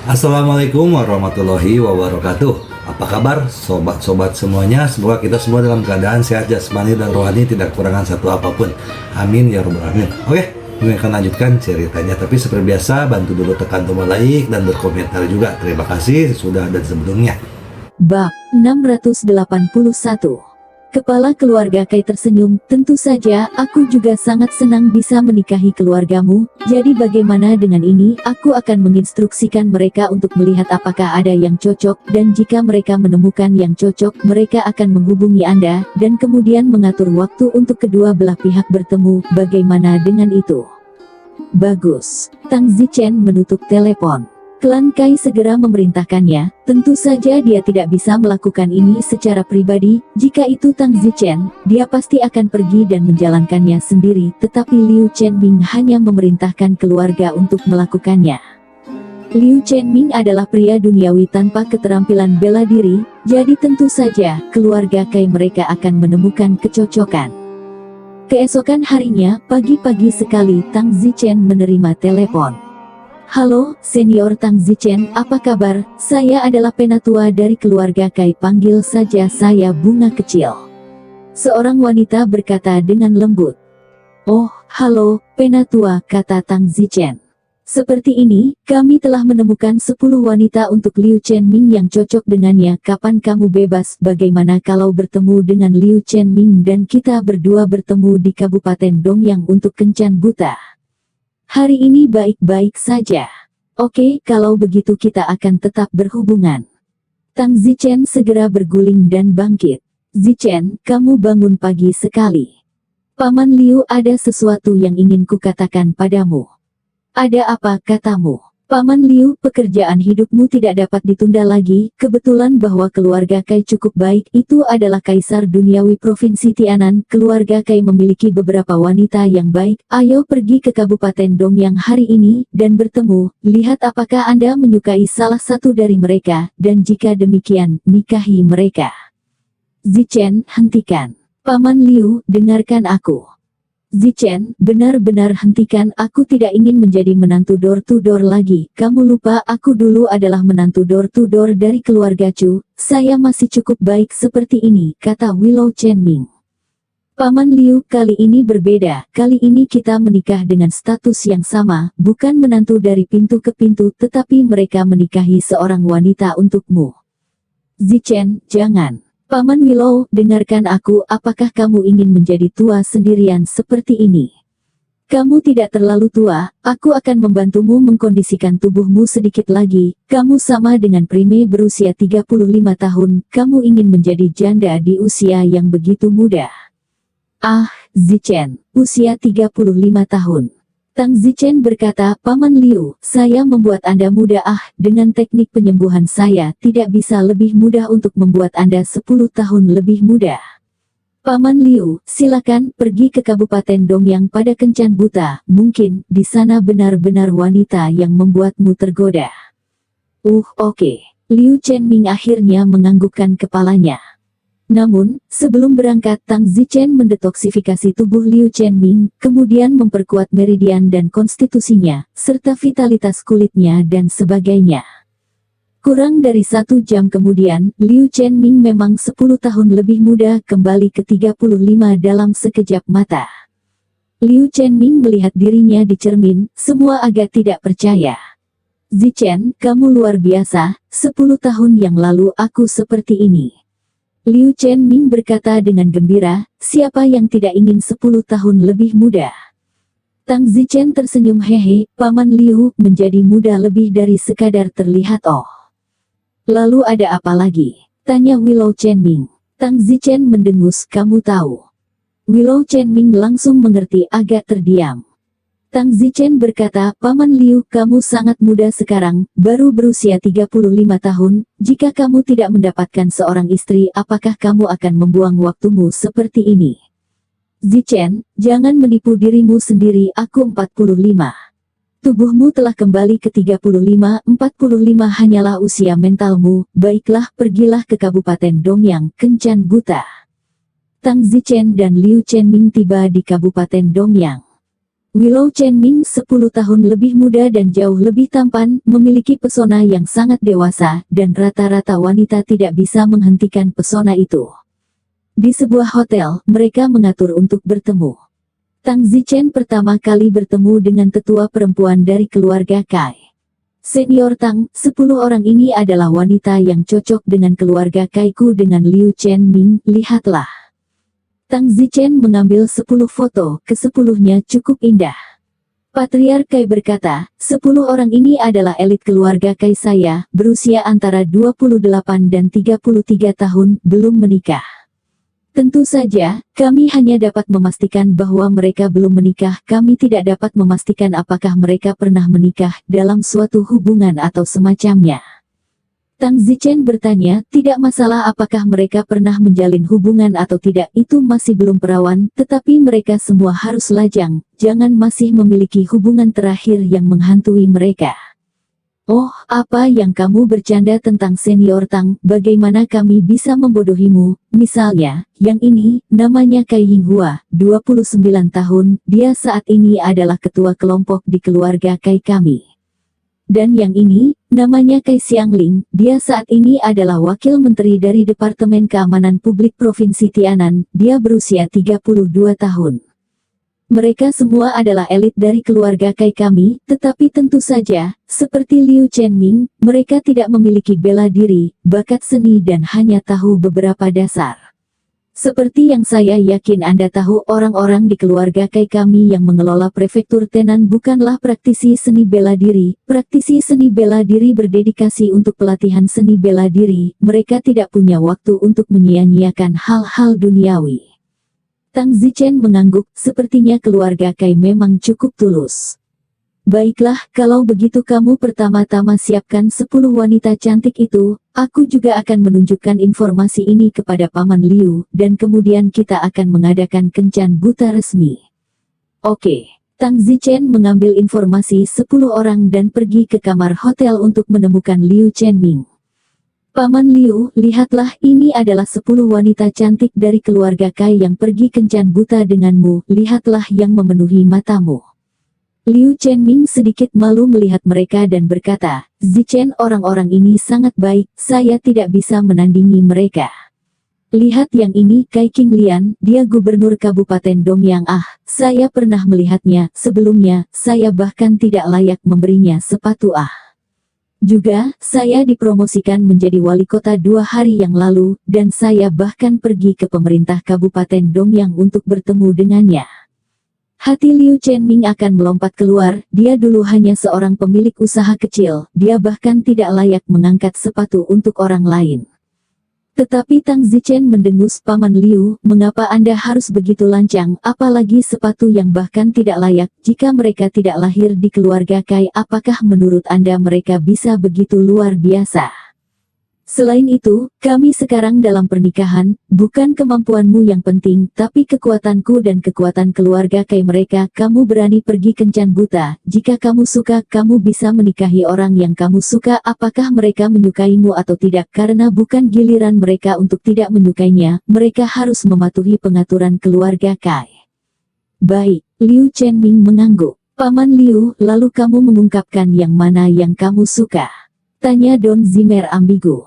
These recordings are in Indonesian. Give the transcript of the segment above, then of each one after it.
Assalamualaikum warahmatullahi wabarakatuh. Apa kabar sobat-sobat semuanya? Semoga kita semua dalam keadaan sehat jasmani dan rohani, tidak kekurangan satu apapun. Amin ya rabbal alamin. Oke, ini akan lanjutkan ceritanya. Tapi seperti biasa, bantu dulu tekan tombol like dan berkomentar juga. Terima kasih sudah ada sebelumnya. Bab 681. Kepala keluarga Kai tersenyum, tentu saja, aku juga sangat senang bisa menikahi keluargamu, jadi bagaimana dengan ini, aku akan menginstruksikan mereka untuk melihat apakah ada yang cocok, dan jika mereka menemukan yang cocok, mereka akan menghubungi Anda, dan kemudian mengatur waktu untuk kedua belah pihak bertemu, bagaimana dengan itu? Bagus. Tang Zichen menutup telepon. Klan Kai segera memerintahkannya, tentu saja dia tidak bisa melakukan ini secara pribadi, jika itu Tang Zichen, dia pasti akan pergi dan menjalankannya sendiri, tetapi Liu Chenming hanya memerintahkan keluarga untuk melakukannya. Liu Chenming adalah pria duniawi tanpa keterampilan bela diri, jadi tentu saja, keluarga Kai mereka akan menemukan kecocokan. Keesokan harinya, pagi-pagi sekali Tang Zichen menerima telepon. Halo, Senior Tang Zichen, apa kabar? Saya adalah penatua dari keluarga Kai, panggil saja saya Bunga Kecil. Seorang wanita berkata dengan lembut. Oh, halo, penatua, kata Tang Zichen. Seperti ini, kami telah menemukan 10 wanita untuk Liu Chenming yang cocok dengannya. Kapan kamu bebas? Bagaimana kalau bertemu dengan Liu Chenming dan kita berdua bertemu di Kabupaten Dongyang untuk kencan buta? Hari ini baik-baik saja. Oke, kalau begitu kita akan tetap berhubungan. Tang Zichen segera berguling dan bangkit. Zichen, kamu bangun pagi sekali. Paman Liu, ada sesuatu yang ingin kukatakan padamu. Ada apa, katamu? Paman Liu, pekerjaan hidupmu tidak dapat ditunda lagi, kebetulan bahwa keluarga Kai cukup baik, itu adalah Kaisar Duniawi Provinsi Tianan, keluarga Kai memiliki beberapa wanita yang baik, ayo pergi ke Kabupaten Dongyang hari ini, dan bertemu, lihat apakah Anda menyukai salah satu dari mereka, dan jika demikian, nikahi mereka. Zichen, hentikan. Paman Liu, dengarkan aku. Zichen, benar-benar hentikan, aku tidak ingin menjadi menantu door-to-door lagi, kamu lupa aku dulu adalah menantu door-to-door dari keluarga Chu, saya masih cukup baik seperti ini, kata Willow Chenming. Paman Liu, kali ini berbeda, kali ini kita menikah dengan status yang sama, bukan menantu dari pintu ke pintu, tetapi mereka menikahi seorang wanita untukmu. Zichen, jangan. Paman Willow, dengarkan aku, apakah kamu ingin menjadi tua sendirian seperti ini? Kamu tidak terlalu tua, aku akan membantumu mengkondisikan tubuhmu sedikit lagi, kamu sama dengan Prime berusia 35 tahun, kamu ingin menjadi janda di usia yang begitu muda. Ah, Zichen, usia 35 tahun. Tang Zichen berkata, Paman Liu, saya membuat Anda muda. Dengan teknik penyembuhan saya tidak bisa lebih mudah untuk membuat Anda 10 tahun lebih muda. Paman Liu, silakan pergi ke Kabupaten Dongyang pada kencan buta, mungkin di sana benar-benar wanita yang membuatmu tergoda. Oke. Liu Chenming akhirnya menganggukkan kepalanya. Namun, sebelum berangkat Tang Zichen mendetoksifikasi tubuh Liu Chenming, kemudian memperkuat meridian dan konstitusinya, serta vitalitas kulitnya dan sebagainya. Kurang dari 1 jam kemudian, Liu Chenming memang 10 tahun lebih muda, kembali ke 35 dalam sekejap mata. Liu Chenming melihat dirinya di cermin, semua agak tidak percaya. Zichen, kamu luar biasa, 10 tahun yang lalu aku seperti ini. Liu Chenming berkata dengan gembira, siapa yang tidak ingin 10 tahun lebih muda? Tang Zichen tersenyum, hehe, Paman Liu, menjadi muda lebih dari sekadar terlihat. Oh. Lalu ada apa lagi? Tanya Willow Chenming. Tang Zichen mendengus, kamu tahu. Willow Chenming langsung mengerti, agak terdiam. Tang Zichen berkata, Paman Liu, kamu sangat muda sekarang, baru berusia 35 tahun, jika kamu tidak mendapatkan seorang istri, apakah kamu akan membuang waktumu seperti ini? Zichen, jangan menipu dirimu sendiri, aku 45. Tubuhmu telah kembali ke 35, 45 hanyalah usia mentalmu, baiklah pergilah ke Kabupaten Dongyang, kencan buta. Tang Zichen dan Liu Chenming tiba di Kabupaten Dongyang. Willow Chenming 10 tahun lebih muda dan jauh lebih tampan, memiliki pesona yang sangat dewasa, dan rata-rata wanita tidak bisa menghentikan pesona itu. Di sebuah hotel, mereka mengatur untuk bertemu. Tang Zichen pertama kali bertemu dengan tetua perempuan dari keluarga Kai. Senior Tang, 10 orang ini adalah wanita yang cocok dengan keluarga Kaiku dengan Liu Chenming, lihatlah. Tang Zichen mengambil 10 foto, ke-10-nya cukup indah. Patriark Kai berkata, 10 orang ini adalah elit keluarga Kai saya, berusia antara 28 dan 33 tahun, belum menikah. Tentu saja, kami hanya dapat memastikan bahwa mereka belum menikah. Kami tidak dapat memastikan apakah mereka pernah menikah dalam suatu hubungan atau semacamnya. Tang Zichen bertanya, tidak masalah apakah mereka pernah menjalin hubungan atau tidak, itu masih belum perawan, tetapi mereka semua harus lajang, jangan masih memiliki hubungan terakhir yang menghantui mereka. Oh, apa yang kamu bercanda tentang senior Tang, bagaimana kami bisa membodohimu? Misalnya, yang ini, namanya Kai Yinghua, 29 tahun, dia saat ini adalah ketua kelompok di keluarga Kai kami. Dan yang ini, namanya Kai Xiangling, dia saat ini adalah wakil menteri dari Departemen Keamanan Publik Provinsi Tianan, dia berusia 32 tahun. Mereka semua adalah elit dari keluarga Kai kami, tetapi tentu saja, seperti Liu Chenming, mereka tidak memiliki bela diri, bakat seni dan hanya tahu beberapa dasar. Seperti yang saya yakin Anda tahu, orang-orang di keluarga Kai kami yang mengelola prefektur Tenan bukanlah praktisi seni bela diri. Praktisi seni bela diri berdedikasi untuk pelatihan seni bela diri, mereka tidak punya waktu untuk menyia-nyiakan hal-hal duniawi. Tang Zichen mengangguk, sepertinya keluarga Kai memang cukup tulus. Baiklah, kalau begitu kamu pertama-tama siapkan 10 wanita cantik itu, aku juga akan menunjukkan informasi ini kepada Paman Liu, dan kemudian kita akan mengadakan kencan buta resmi. Oke. Tang Zichen mengambil informasi 10 orang dan pergi ke kamar hotel untuk menemukan Liu Chenming. Paman Liu, lihatlah, ini adalah 10 wanita cantik dari keluarga Kai yang pergi kencan buta denganmu, lihatlah yang memenuhi matamu. Liu Chenming sedikit malu melihat mereka dan berkata, Zichen, orang-orang ini sangat baik, saya tidak bisa menandingi mereka. Lihat yang ini, Kai Qinglian, dia gubernur Kabupaten Dongyang. Saya pernah melihatnya, sebelumnya, saya bahkan tidak layak memberinya sepatu. Juga, saya dipromosikan menjadi wali kota 2 hari yang lalu, dan saya bahkan pergi ke pemerintah Kabupaten Dongyang untuk bertemu dengannya. Hati Liu Chenming akan melompat keluar, dia dulu hanya seorang pemilik usaha kecil, dia bahkan tidak layak mengangkat sepatu untuk orang lain. Tetapi Tang Zichen mendengus, Paman Liu, mengapa Anda harus begitu lancang, apalagi sepatu yang bahkan tidak layak, jika mereka tidak lahir di keluarga Kai, apakah menurut Anda mereka bisa begitu luar biasa? Selain itu, kami sekarang dalam pernikahan, bukan kemampuanmu yang penting, tapi kekuatanku dan kekuatan keluarga Kai mereka. Kamu berani pergi kencan buta, jika kamu suka, kamu bisa menikahi orang yang kamu suka, apakah mereka menyukaimu atau tidak, karena bukan giliran mereka untuk tidak menyukainya, mereka harus mematuhi pengaturan keluarga Kai. Baik, Liu Chenming mengangguk. Paman Liu, lalu kamu mengungkapkan yang mana yang kamu suka? Tanya Don Zimer ambigu.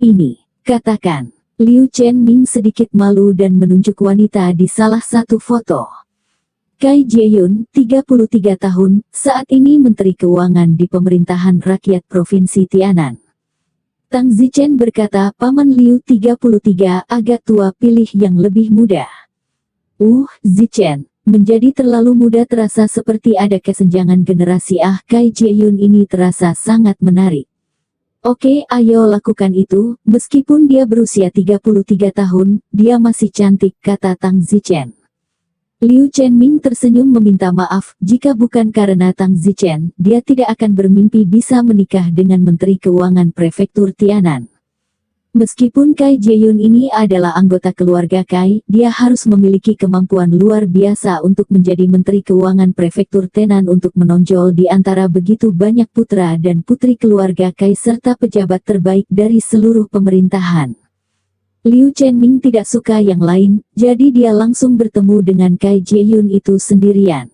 Ini, katakan. Liu Chenming sedikit malu dan menunjuk wanita di salah satu foto. Kai Jieyun, 33 tahun, saat ini Menteri Keuangan di Pemerintahan Rakyat Provinsi Tianan. Tang Zichen berkata, Paman Liu 33, agak tua, pilih yang lebih muda. Zichen, menjadi terlalu muda terasa seperti ada kesenjangan generasi. Kai Jieyun ini terasa sangat menarik. Oke, ayo lakukan itu, meskipun dia berusia 33 tahun, dia masih cantik, kata Tang Zichen. Liu Chenming tersenyum meminta maaf, jika bukan karena Tang Zichen, dia tidak akan bermimpi bisa menikah dengan Menteri Keuangan Prefektur Tianan. Meskipun Kai Jieyun ini adalah anggota keluarga Kai, dia harus memiliki kemampuan luar biasa untuk menjadi Menteri Keuangan Prefektur Tenan untuk menonjol di antara begitu banyak putra dan putri keluarga Kai serta pejabat terbaik dari seluruh pemerintahan. Liu Chenming tidak suka yang lain, jadi dia langsung bertemu dengan Kai Jieyun itu sendirian.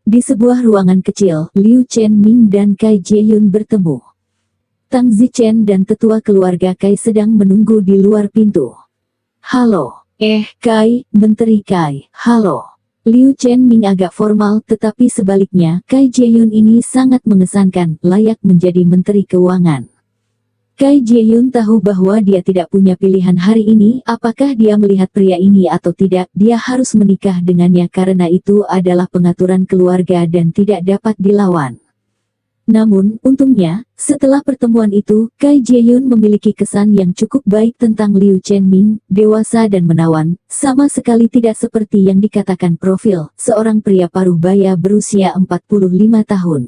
Di sebuah ruangan kecil, Liu Chenming dan Kai Jae-yun bertemu. Tang Zichen dan tetua keluarga Kai sedang menunggu di luar pintu. Halo. Kai, Menteri Kai, halo. Liu Chenming agak formal, tetapi sebaliknya, Kai Jae-yun ini sangat mengesankan, layak menjadi Menteri Keuangan. Kai Jae-yun tahu bahwa dia tidak punya pilihan hari ini, apakah dia melihat pria ini atau tidak, dia harus menikah dengannya karena itu adalah pengaturan keluarga dan tidak dapat dilawan. Namun, untungnya, setelah pertemuan itu, Kai Jae-yun memiliki kesan yang cukup baik tentang Liu Chenming, dewasa dan menawan, sama sekali tidak seperti yang dikatakan profil, seorang pria paruh baya berusia 45 tahun.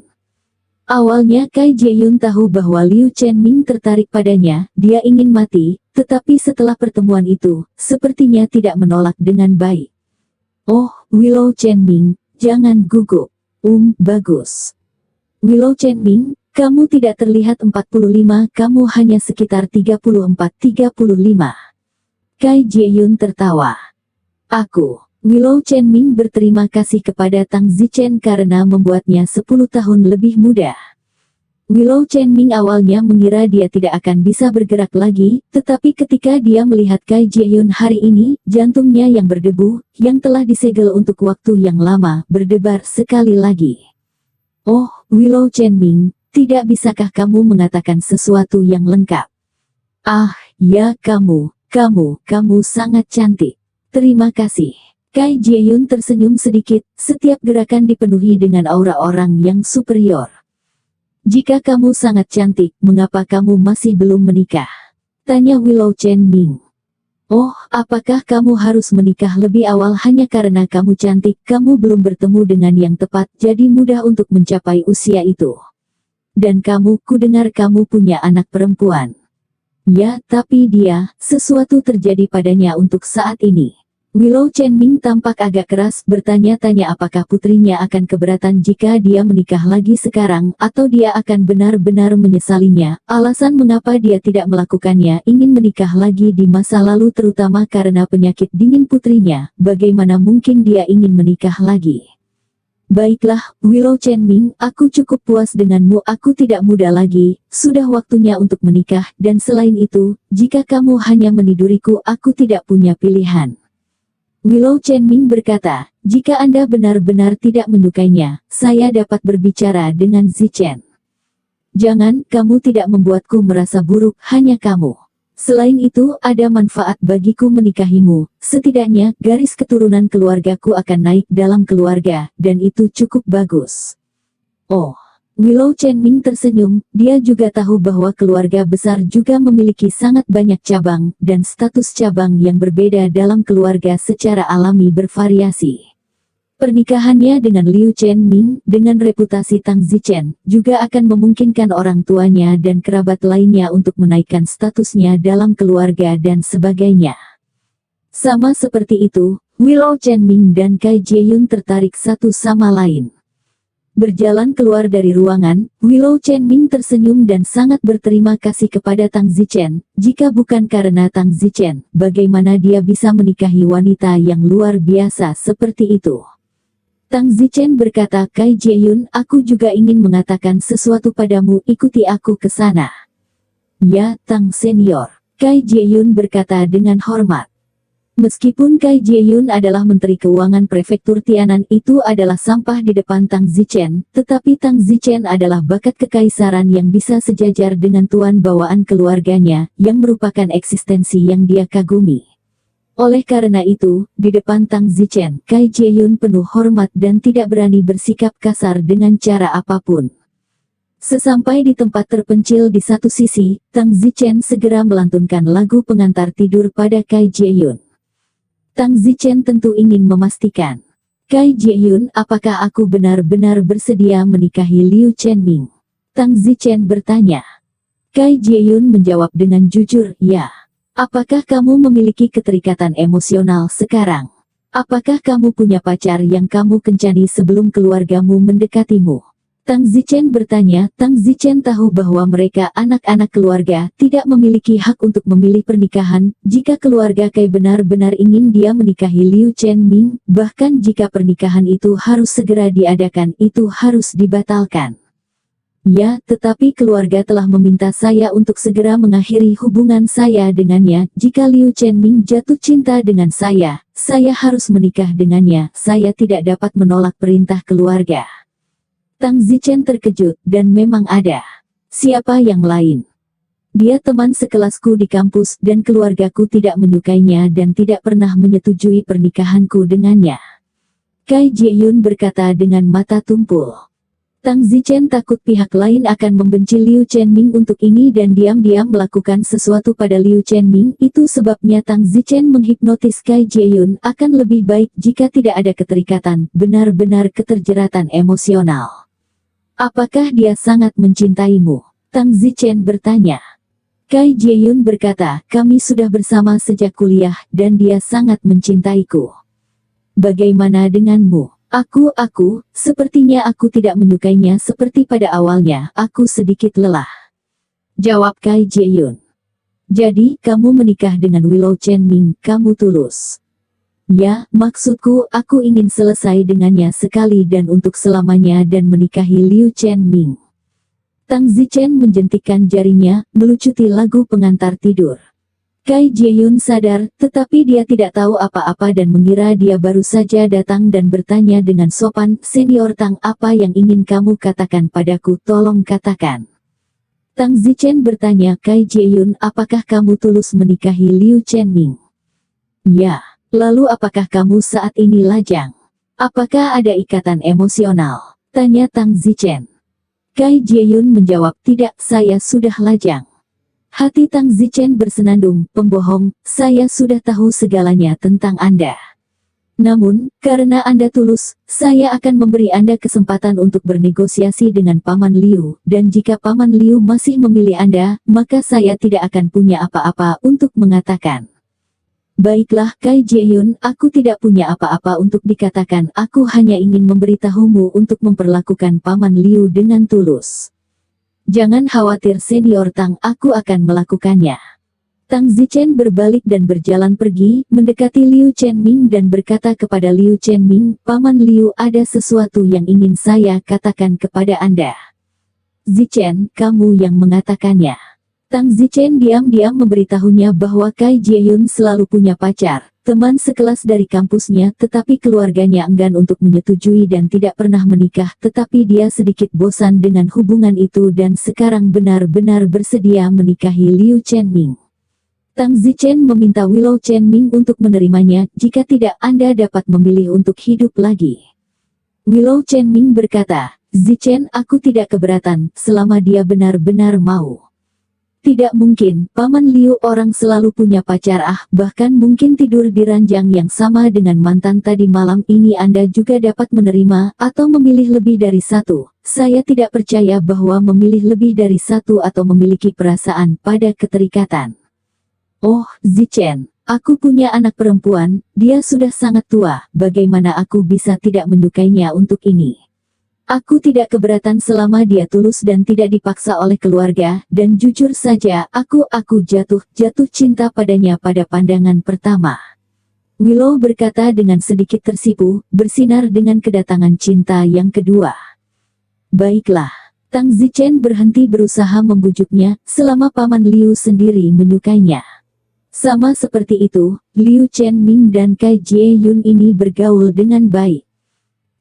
Awalnya Kai Jae-yun tahu bahwa Liu Chenming tertarik padanya, dia ingin mati, tetapi setelah pertemuan itu, sepertinya tidak menolak dengan baik. Oh, Willow Chenming, jangan gugup. Bagus. Willow Chenming, kamu tidak terlihat 45, kamu hanya sekitar 34-35. Kai Jae-yun tertawa. Willow Chenming berterima kasih kepada Tang Zichen karena membuatnya 10 tahun lebih muda. Willow Chenming awalnya mengira dia tidak akan bisa bergerak lagi, tetapi ketika dia melihat Kai Jae-yun hari ini, jantungnya yang berdebu, yang telah disegel untuk waktu yang lama, berdebar sekali lagi. Oh, Willow Chenming, tidak bisakah kamu mengatakan sesuatu yang lengkap? Ya kamu sangat cantik. Terima kasih. Kai Jae-yun tersenyum sedikit, setiap gerakan dipenuhi dengan aura orang yang superior. Jika kamu sangat cantik, mengapa kamu masih belum menikah? Tanya Willow Chenming. Oh, apakah kamu harus menikah lebih awal hanya karena kamu cantik? Kamu belum bertemu dengan yang tepat, jadi mudah untuk mencapai usia itu. Dan kamu, kudengar kamu punya anak perempuan. Ya, tapi sesuatu terjadi padanya untuk saat ini. Willow Chenming tampak agak keras, bertanya-tanya apakah putrinya akan keberatan jika dia menikah lagi sekarang, atau dia akan benar-benar menyesalinya. Alasan mengapa dia tidak melakukannya, ingin menikah lagi di masa lalu terutama karena penyakit dingin putrinya, bagaimana mungkin dia ingin menikah lagi? Baiklah, Willow Chenming, aku cukup puas denganmu, aku tidak muda lagi, sudah waktunya untuk menikah, dan selain itu, jika kamu hanya meniduriku, aku tidak punya pilihan. Willow Chenming berkata, jika Anda benar-benar tidak menyukainya, saya dapat berbicara dengan Zichen. Jangan, kamu tidak membuatku merasa buruk, hanya kamu. Selain itu, ada manfaat bagiku menikahimu, setidaknya, garis keturunan keluargaku akan naik dalam keluarga, dan itu cukup bagus. Oh. Willow Chenming tersenyum, dia juga tahu bahwa keluarga besar juga memiliki sangat banyak cabang, dan status cabang yang berbeda dalam keluarga secara alami bervariasi. Pernikahannya dengan Liu Chenming, dengan reputasi Tang Zichen, juga akan memungkinkan orang tuanya dan kerabat lainnya untuk menaikkan statusnya dalam keluarga dan sebagainya. Sama seperti itu, Willow Chenming dan Kai Jae-yun tertarik satu sama lain. Berjalan keluar dari ruangan, Willow Chenming tersenyum dan sangat berterima kasih kepada Tang Zichen. Jika bukan karena Tang Zichen, bagaimana dia bisa menikahi wanita yang luar biasa seperti itu? Tang Zichen berkata, Kai Jae-yun, aku juga ingin mengatakan sesuatu padamu, ikuti aku ke sana. Ya, Tang Senior. Kai Jae-yun berkata dengan hormat. Meskipun Kai Jae-yun adalah Menteri Keuangan Prefektur Tianan, itu adalah sampah di depan Tang Zichen, tetapi Tang Zichen adalah bakat kekaisaran yang bisa sejajar dengan tuan bawaan keluarganya, yang merupakan eksistensi yang dia kagumi. Oleh karena itu, di depan Tang Zichen, Kai Jae-yun penuh hormat dan tidak berani bersikap kasar dengan cara apapun. Sesampai di tempat terpencil di satu sisi, Tang Zichen segera melantunkan lagu pengantar tidur pada Kai Jae-yun. Tang Zichen tentu ingin memastikan. Kai Jae-yun, apakah aku benar-benar bersedia menikahi Liu Chenming? Tang Zichen bertanya. Kai Jae-yun menjawab dengan jujur, ya. Apakah kamu memiliki keterikatan emosional sekarang? Apakah kamu punya pacar yang kamu kencani sebelum keluargamu mendekatimu? Tang Zichen bertanya. Tang Zichen tahu bahwa mereka anak-anak keluarga tidak memiliki hak untuk memilih pernikahan. Jika keluarga Kai benar-benar ingin dia menikahi Liu Chenming, bahkan jika pernikahan itu harus segera diadakan, itu harus dibatalkan. Ya, tetapi keluarga telah meminta saya untuk segera mengakhiri hubungan saya dengannya. Jika Liu Chenming jatuh cinta dengan saya harus menikah dengannya. Saya tidak dapat menolak perintah keluarga. Tang Zichen terkejut, dan memang ada. Siapa yang lain? Dia teman sekelasku di kampus dan keluargaku tidak menyukainya dan tidak pernah menyetujui pernikahanku dengannya. Kai Jieyun berkata dengan mata tumpul. Tang Zichen takut pihak lain akan membenci Liu Chenming untuk ini dan diam-diam melakukan sesuatu pada Liu Chenming. Itu sebabnya Tang Zichen menghipnotis Kai Jieyun. Akan lebih baik jika tidak ada keterikatan, benar-benar keterjeratan emosional. Apakah dia sangat mencintaimu? Tang Zichen bertanya. Kai Jieyun berkata, kami sudah bersama sejak kuliah dan dia sangat mencintaiku. Bagaimana denganmu? Sepertinya aku tidak menyukainya seperti pada awalnya. Aku sedikit lelah. Jawab Kai Jieyun. Jadi, kamu menikah dengan Willow Chenming, kamu tulus. Ya, maksudku, aku ingin selesai dengannya sekali dan untuk selamanya dan menikahi Liu Chenming. Tang Zichen menjentikkan jarinya, melucuti lagu pengantar tidur. Kai Jieyun sadar, tetapi dia tidak tahu apa-apa dan mengira dia baru saja datang dan bertanya dengan sopan, Senior Tang, apa yang ingin kamu katakan padaku, tolong katakan. Tang Zichen bertanya, Kai Jieyun, apakah kamu tulus menikahi Liu Chenming? Ya. Lalu apakah kamu saat ini lajang? Apakah ada ikatan emosional? Tanya Tang Zichen. Kai Jieyun menjawab, tidak, saya sudah lajang. Hati Tang Zichen bersenandung, pembohong, saya sudah tahu segalanya tentang Anda. Namun, karena Anda tulus, saya akan memberi Anda kesempatan untuk bernegosiasi dengan Paman Liu, dan jika Paman Liu masih memilih Anda, maka saya tidak akan punya apa-apa untuk mengatakan. Baiklah Kai Jieyun, aku tidak punya apa-apa untuk dikatakan, aku hanya ingin memberitahumu untuk memperlakukan Paman Liu dengan tulus. Jangan khawatir Senior Tang, aku akan melakukannya. Tang Zichen berbalik dan berjalan pergi, mendekati Liu Chenming dan berkata kepada Liu Chenming, Paman Liu, ada sesuatu yang ingin saya katakan kepada Anda. Zichen, kamu yang mengatakannya. Tang Zichen diam-diam memberitahunya bahwa Kai Jieyun selalu punya pacar, teman sekelas dari kampusnya, tetapi keluarganya enggan untuk menyetujui dan tidak pernah menikah, tetapi dia sedikit bosan dengan hubungan itu dan sekarang benar-benar bersedia menikahi Liu Chenming. Tang Zichen meminta Willow Chenming untuk menerimanya, jika tidak Anda dapat memilih untuk hidup lagi. Willow Chenming berkata, Zichen, aku tidak keberatan, selama dia benar-benar mau. Tidak mungkin, Paman Liu orang selalu punya pacar bahkan mungkin tidur di ranjang yang sama dengan mantan tadi malam ini Anda juga dapat menerima, atau memilih lebih dari satu. Saya tidak percaya bahwa memilih lebih dari satu atau memiliki perasaan pada keterikatan. Oh, Zichen, aku punya anak perempuan, dia sudah sangat tua, bagaimana aku bisa tidak menyukainya untuk ini? Aku tidak keberatan selama dia tulus dan tidak dipaksa oleh keluarga, dan jujur saja, aku jatuh cinta padanya pada pandangan pertama. Willow berkata dengan sedikit tersipu, bersinar dengan kedatangan cinta yang kedua. Baiklah. Tang Zichen berhenti berusaha membujuknya, selama Paman Liu sendiri menyukainya. Sama seperti itu, Liu Chenming dan Kai Jieyun ini bergaul dengan baik.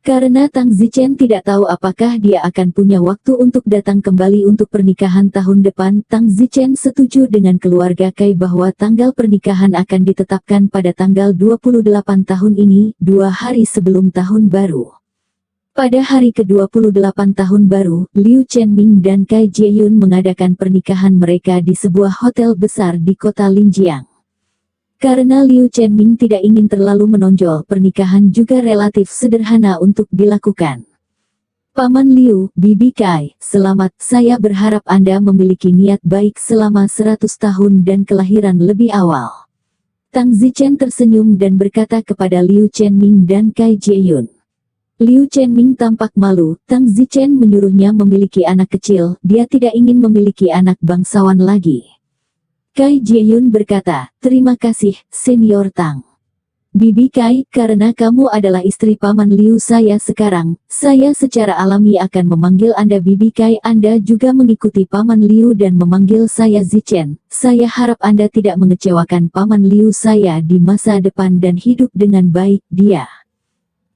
Karena Tang Zichen tidak tahu apakah dia akan punya waktu untuk datang kembali untuk pernikahan tahun depan, Tang Zichen setuju dengan keluarga Kai bahwa tanggal pernikahan akan ditetapkan pada tanggal 28 tahun ini, 2 hari sebelum tahun baru. Pada hari ke-28 tahun baru, Liu Chenming dan Kai Jieyun mengadakan pernikahan mereka di sebuah hotel besar di kota Linjiang. Karena Liu Chenming tidak ingin terlalu menonjol, pernikahan juga relatif sederhana untuk dilakukan. Paman Liu, Bibi Kai, selamat, saya berharap Anda memiliki niat baik selama 100 tahun dan kelahiran lebih awal. Tang Zichen tersenyum dan berkata kepada Liu Chenming dan Kai Jieyun. Liu Chenming tampak malu. Tang Zichen menyuruhnya memiliki anak kecil, dia tidak ingin memiliki anak bangsawan lagi. Kai Jieyun berkata, terima kasih, Senior Tang. Bibi Kai, karena kamu adalah istri Paman Liu saya sekarang, saya secara alami akan memanggil Anda Bibi Kai. Anda juga mengikuti Paman Liu dan memanggil saya Zichen. Saya harap Anda tidak mengecewakan Paman Liu saya di masa depan dan hidup dengan baik. Dia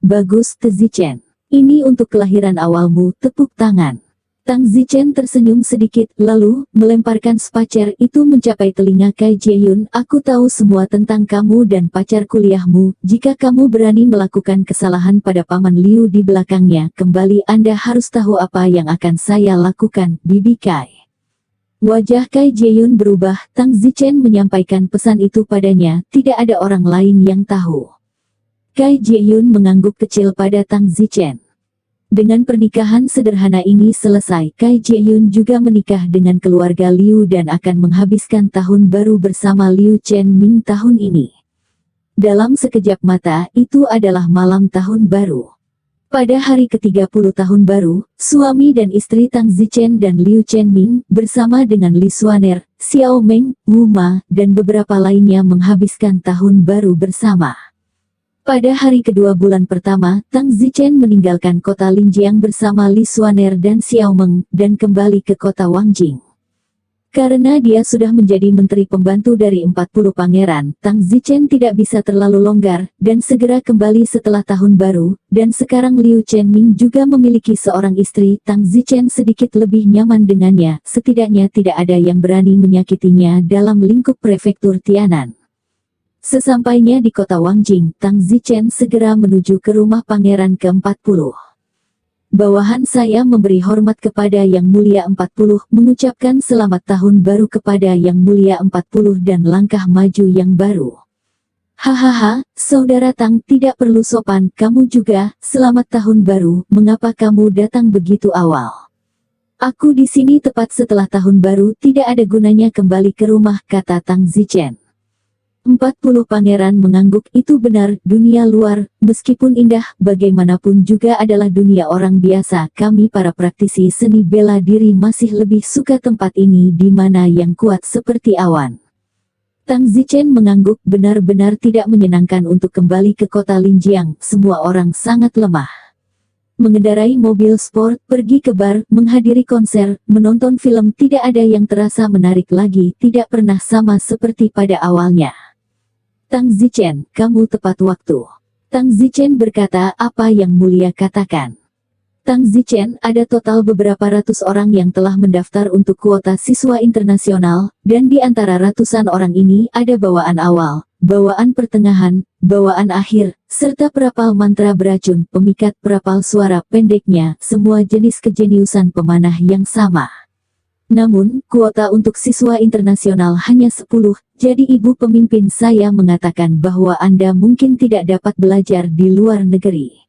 bagus, Zichen. Ini untuk kelahiran awalmu, tepuk tangan. Tang Zichen tersenyum sedikit, lalu melemparkan spacer itu mencapai telinga Kai Jieyun. Aku tahu semua tentang kamu dan pacar kuliahmu. Jika kamu berani melakukan kesalahan pada Paman Liu di belakangnya, kembali Anda harus tahu apa yang akan saya lakukan, Bibi Kai. Wajah Kai Jieyun berubah. Tang Zichen menyampaikan pesan itu padanya, tidak ada orang lain yang tahu. Kai Jieyun mengangguk kecil pada Tang Zichen. Dengan pernikahan sederhana ini selesai, Kai Jieyun juga menikah dengan keluarga Liu dan akan menghabiskan tahun baru bersama Liu Chenming tahun ini. Dalam sekejap mata, itu adalah malam tahun baru. Pada hari ke-30 tahun baru, suami dan istri Tang Zichen dan Liu Chenming, bersama dengan Li Xuaner, Xiao Meng, Wu Ma, dan beberapa lainnya menghabiskan tahun baru bersama. Pada hari kedua bulan pertama, Tang Zichen meninggalkan kota Linjiang bersama Li Xuaner dan Xiao Meng, dan kembali ke kota Wangjing. Karena dia sudah menjadi menteri pembantu dari 40 pangeran, Tang Zichen tidak bisa terlalu longgar, dan segera kembali setelah tahun baru, dan sekarang Liu Chenming juga memiliki seorang istri. Tang Zichen sedikit lebih nyaman dengannya, setidaknya tidak ada yang berani menyakitinya dalam lingkup prefektur Tianan. Sesampainya di kota Wangjing, Tang Zichen segera menuju ke rumah pangeran ke-40. Bawahan saya memberi hormat kepada Yang Mulia 40, mengucapkan selamat tahun baru kepada Yang Mulia 40 dan langkah maju yang baru. Hahaha, saudara Tang, tidak perlu sopan, kamu juga, selamat tahun baru, mengapa kamu datang begitu awal? Aku di sini tepat setelah tahun baru, tidak ada gunanya kembali ke rumah, kata Tang Zichen. 40 pangeran mengangguk, itu benar, dunia luar, meskipun indah, bagaimanapun juga adalah dunia orang biasa. Kami para praktisi seni bela diri masih lebih suka tempat ini di mana yang kuat seperti awan. Tang Zichen mengangguk, benar-benar tidak menyenangkan untuk kembali ke kota Linjiang, semua orang sangat lemah. Mengendarai mobil sport, pergi ke bar, menghadiri konser, menonton film, tidak ada yang terasa menarik lagi, tidak pernah sama seperti pada awalnya. Tang Zichen, kamu tepat waktu. Tang Zichen berkata, apa yang mulia katakan. Tang Zichen, ada total beberapa ratus orang yang telah mendaftar untuk kuota siswa internasional, dan di antara ratusan orang ini ada bawaan awal, bawaan pertengahan, bawaan akhir, serta perapal mantra beracun, pemikat perapal suara pendeknya, semua jenis kejeniusan pemanah yang sama. Namun, kuota untuk siswa internasional hanya 10, jadi ibu pemimpin saya mengatakan bahwa Anda mungkin tidak dapat belajar di luar negeri.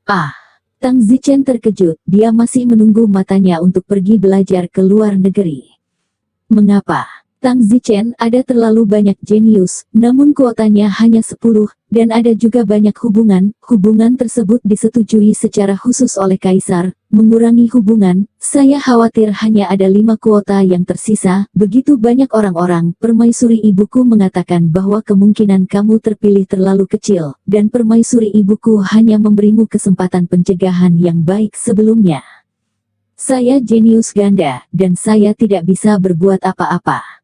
Ah, Tang Zichen terkejut, dia masih menunggu matanya untuk pergi belajar ke luar negeri. Mengapa? Tang Zichen, ada terlalu banyak jenius, namun kuotanya hanya 10, dan ada juga banyak hubungan tersebut disetujui secara khusus oleh Kaisar, mengurangi hubungan, saya khawatir hanya ada 5 kuota yang tersisa, begitu banyak orang-orang. Permaisuri ibuku mengatakan bahwa kemungkinan kamu terpilih terlalu kecil, dan permaisuri ibuku hanya memberimu kesempatan pencegahan yang baik sebelumnya. Saya jenius ganda, dan saya tidak bisa berbuat apa-apa.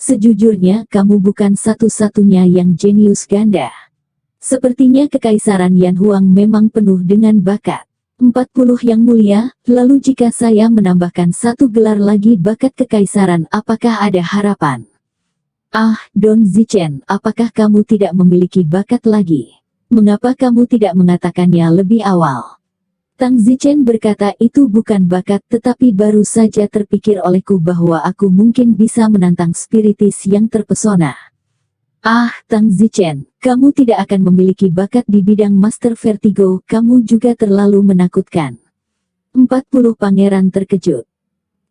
Sejujurnya, kamu bukan satu-satunya yang jenius ganda. Sepertinya Kekaisaran Yan Huang memang penuh dengan bakat. 40 yang mulia, lalu jika saya menambahkan 1 gelar lagi bakat kekaisaran, apakah ada harapan? Ah, Don Zichen, apakah kamu tidak memiliki bakat lagi? Mengapa kamu tidak mengatakannya lebih awal? Tang Zichen berkata, itu bukan bakat, tetapi baru saja terpikir olehku bahwa aku mungkin bisa menantang spiritis yang terpesona. Ah, Tang Zichen, kamu tidak akan memiliki bakat di bidang Master Vertigo, kamu juga terlalu menakutkan. 40 pangeran terkejut.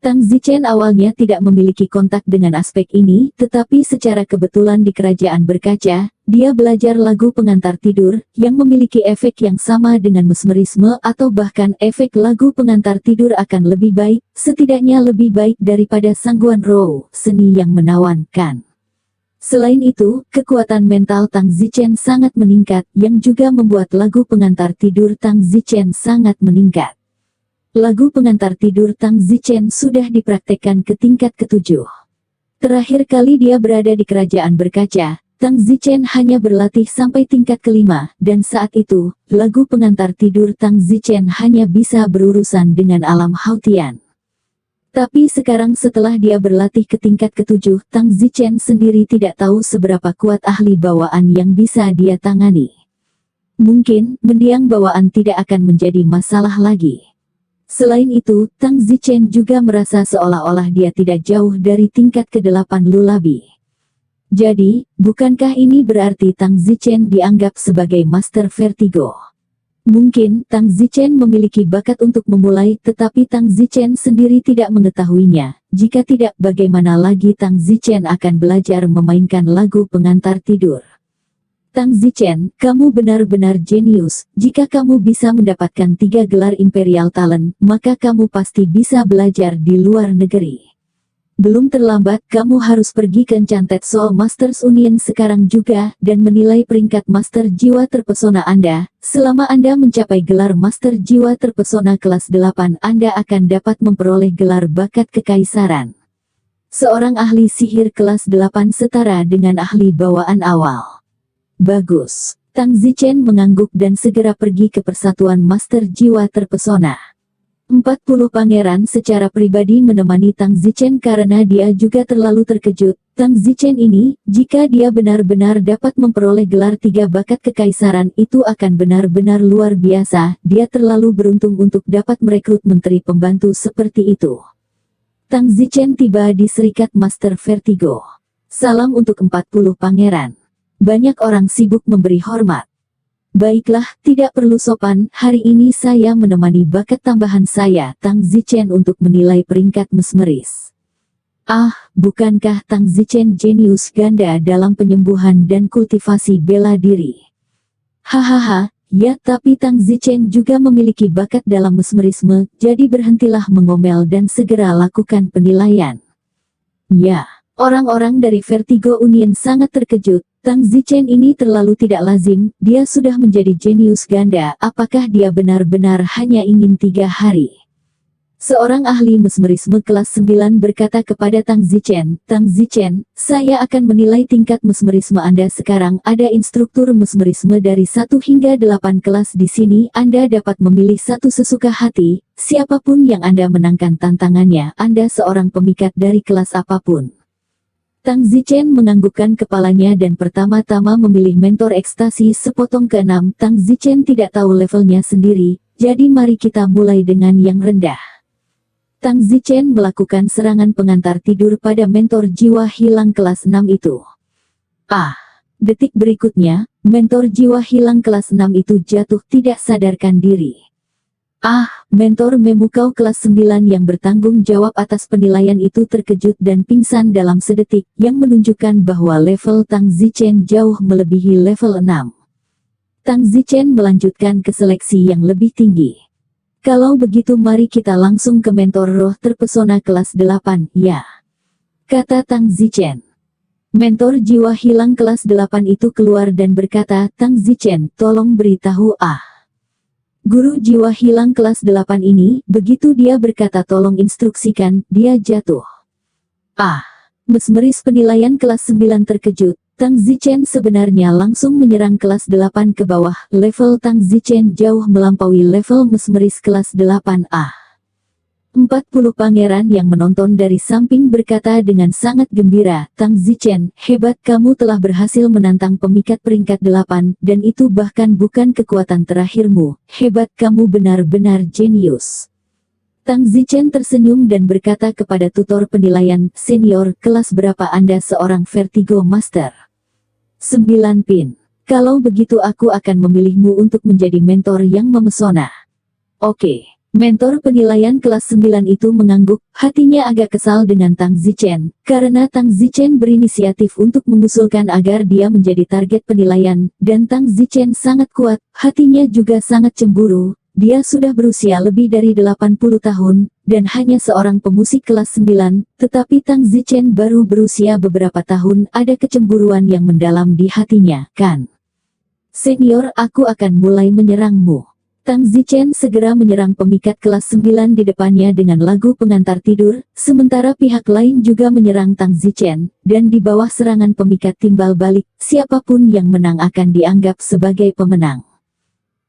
Tang Zichen awalnya tidak memiliki kontak dengan aspek ini, tetapi secara kebetulan di kerajaan berkaca, dia belajar lagu pengantar tidur, yang memiliki efek yang sama dengan mesmerisme atau bahkan efek lagu pengantar tidur akan lebih baik, setidaknya lebih baik daripada sangguan roh, seni yang menawankan. Selain itu, kekuatan mental Tang Zichen sangat meningkat, yang juga membuat lagu pengantar tidur Tang Zichen sangat meningkat. Lagu pengantar tidur Tang Zichen sudah dipraktekkan ke tingkat ke-7. Terakhir kali dia berada di kerajaan berkaca, Tang Zichen hanya berlatih sampai tingkat ke-5, dan saat itu, lagu pengantar tidur Tang Zichen hanya bisa berurusan dengan alam Hautian. Tapi sekarang setelah dia berlatih ke tingkat ke-7, Tang Zichen sendiri tidak tahu seberapa kuat ahli bawaan yang bisa dia tangani. Mungkin, mendiang bawaan tidak akan menjadi masalah lagi. Selain itu, Tang Zichen juga merasa seolah-olah dia tidak jauh dari tingkat ke-8 Lulabi. Jadi, bukankah ini berarti Tang Zichen dianggap sebagai Master Vertigo? Mungkin, Tang Zichen memiliki bakat untuk memulai, tetapi Tang Zichen sendiri tidak mengetahuinya. Jika tidak, bagaimana lagi Tang Zichen akan belajar memainkan lagu pengantar tidur? Tang Zichen, kamu benar-benar jenius. Jika kamu bisa mendapatkan 3 gelar Imperial Talent, maka kamu pasti bisa belajar di luar negeri. Belum terlambat, kamu harus pergi ke Enchanted Soul Masters Union sekarang juga, dan menilai peringkat Master Jiwa Terpesona Anda. Selama Anda mencapai gelar Master Jiwa Terpesona kelas 8, Anda akan dapat memperoleh gelar Bakat Kekaisaran. Seorang ahli sihir kelas 8 setara dengan ahli bawaan awal. Bagus. Tang Zichen mengangguk dan segera pergi ke Persatuan Master Jiwa Terpesona. 40 pangeran secara pribadi menemani Tang Zichen karena dia juga terlalu terkejut. Tang Zichen ini, jika dia benar-benar dapat memperoleh gelar 3 bakat kekaisaran, itu akan benar-benar luar biasa. Dia terlalu beruntung untuk dapat merekrut menteri pembantu seperti itu. Tang Zichen tiba di Serikat Master Vertigo. Salam untuk 40 pangeran. Banyak orang sibuk memberi hormat. Baiklah, tidak perlu sopan, hari ini saya menemani bakat tambahan saya, Tang Zichen, untuk menilai peringkat mesmeris. Ah, bukankah Tang Zichen jenius ganda dalam penyembuhan dan kultivasi bela diri? Hahaha, ya, tapi Tang Zichen juga memiliki bakat dalam mesmerisme, jadi berhentilah mengomel dan segera lakukan penilaian. Ya, orang-orang dari Vertigo Union sangat terkejut. Tang Zichen ini terlalu tidak lazim, dia sudah menjadi jenius ganda, apakah dia benar-benar hanya ingin 3 hari? Seorang ahli mesmerisme kelas 9 berkata kepada Tang Zichen, Tang Zichen, saya akan menilai tingkat mesmerisme Anda sekarang. Ada instruktur mesmerisme dari 1 hingga 8 kelas di sini. Anda dapat memilih satu sesuka hati, siapapun yang Anda menangkan tantangannya. Anda seorang pemikat dari kelas apapun. Tang Zichen menganggukkan kepalanya dan pertama-tama memilih mentor ekstasi sepotong ke-6. Tang Zichen tidak tahu levelnya sendiri, jadi mari kita mulai dengan yang rendah. Tang Zichen melakukan serangan pengantar tidur pada mentor jiwa hilang kelas 6 itu. Detik berikutnya, mentor jiwa hilang kelas 6 itu jatuh tidak sadarkan diri. Mentor memukau kelas 9 yang bertanggung jawab atas penilaian itu terkejut dan pingsan dalam sedetik, yang menunjukkan bahwa level Tang Zichen jauh melebihi level 6. Tang Zichen melanjutkan ke seleksi yang lebih tinggi. Kalau begitu mari kita langsung ke mentor roh terpesona kelas 8, ya, kata Tang Zichen. Mentor jiwa hilang kelas 8 itu keluar dan berkata, Tang Zichen, tolong beritahu Guru jiwa hilang kelas 8 ini, begitu dia berkata tolong instruksikan, dia jatuh. Mesmeris penilaian kelas 9 terkejut. Tang Zichen sebenarnya langsung menyerang kelas 8 ke bawah. Level Tang Zichen jauh melampaui level mesmeris kelas 8A. 40 pangeran yang menonton dari samping berkata dengan sangat gembira, Tang Zichen, hebat, kamu telah berhasil menantang pemikat peringkat 8, dan itu bahkan bukan kekuatan terakhirmu. Hebat, kamu benar-benar jenius. Tang Zichen tersenyum dan berkata kepada tutor penilaian, senior, kelas berapa Anda seorang Vertigo Master? 9 pin. Kalau begitu aku akan memilihmu untuk menjadi mentor yang memesona. Oke. Mentor penilaian kelas 9 itu mengangguk, hatinya agak kesal dengan Tang Zichen, karena Tang Zichen berinisiatif untuk mengusulkan agar dia menjadi target penilaian, dan Tang Zichen sangat kuat, hatinya juga sangat cemburu. Dia sudah berusia lebih dari 80 tahun, dan hanya seorang pemusik kelas 9, tetapi Tang Zichen baru berusia beberapa tahun. Ada kecemburuan yang mendalam di hatinya, kan? Senior, aku akan mulai menyerangmu. Tang Zichen segera menyerang pemikat kelas 9 di depannya dengan lagu pengantar tidur, sementara pihak lain juga menyerang Tang Zichen, dan di bawah serangan pemikat timbal balik, siapapun yang menang akan dianggap sebagai pemenang.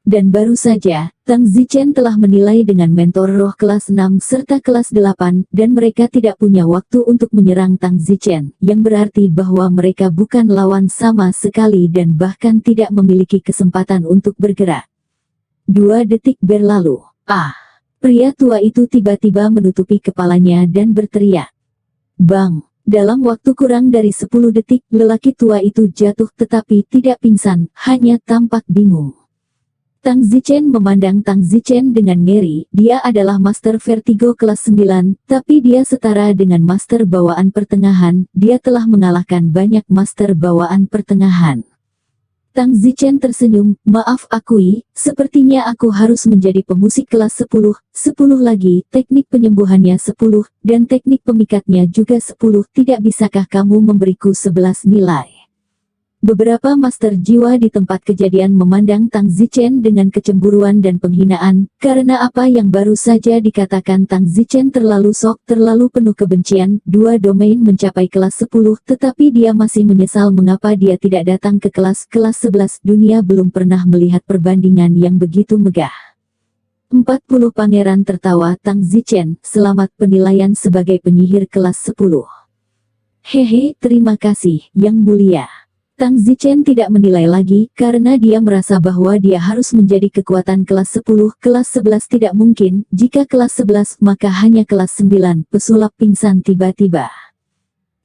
Dan baru saja, Tang Zichen telah menilai dengan mentor roh kelas 6 serta kelas 8, dan mereka tidak punya waktu untuk menyerang Tang Zichen, yang berarti bahwa mereka bukan lawan sama sekali dan bahkan tidak memiliki kesempatan untuk bergerak. 2 detik berlalu. Pria tua itu tiba-tiba menutupi kepalanya dan berteriak. Bang! Dalam waktu kurang dari 10 detik, lelaki tua itu jatuh tetapi tidak pingsan, hanya tampak bingung. Tang Zichen memandang Tang Zichen dengan ngeri. Dia adalah Master Vertigo kelas 9, tapi dia setara dengan Master Bawaan Pertengahan. Dia telah mengalahkan banyak Master Bawaan Pertengahan. Tang Zichen tersenyum, maaf akui, sepertinya aku harus menjadi pemusik kelas 10, 10 lagi, teknik penyembuhannya 10, dan teknik pemikatnya juga 10, tidak bisakah kamu memberiku 11 nilai? Beberapa master jiwa di tempat kejadian memandang Tang Zichen dengan kecemburuan dan penghinaan, karena apa yang baru saja dikatakan Tang Zichen terlalu sok, terlalu penuh kebencian. 2 domain mencapai kelas 10, tetapi dia masih menyesal mengapa dia tidak datang ke kelas 11. Dunia belum pernah melihat perbandingan yang begitu megah. 40 pangeran tertawa. Tang Zichen, selamat penilaian sebagai penyihir kelas 10. Hehe, terima kasih, Yang Mulia. Tang Zichen tidak menilai lagi, karena dia merasa bahwa dia harus menjadi kekuatan kelas 10, kelas 11 tidak mungkin, jika kelas 11 maka hanya kelas 9, pesulap pingsan tiba-tiba.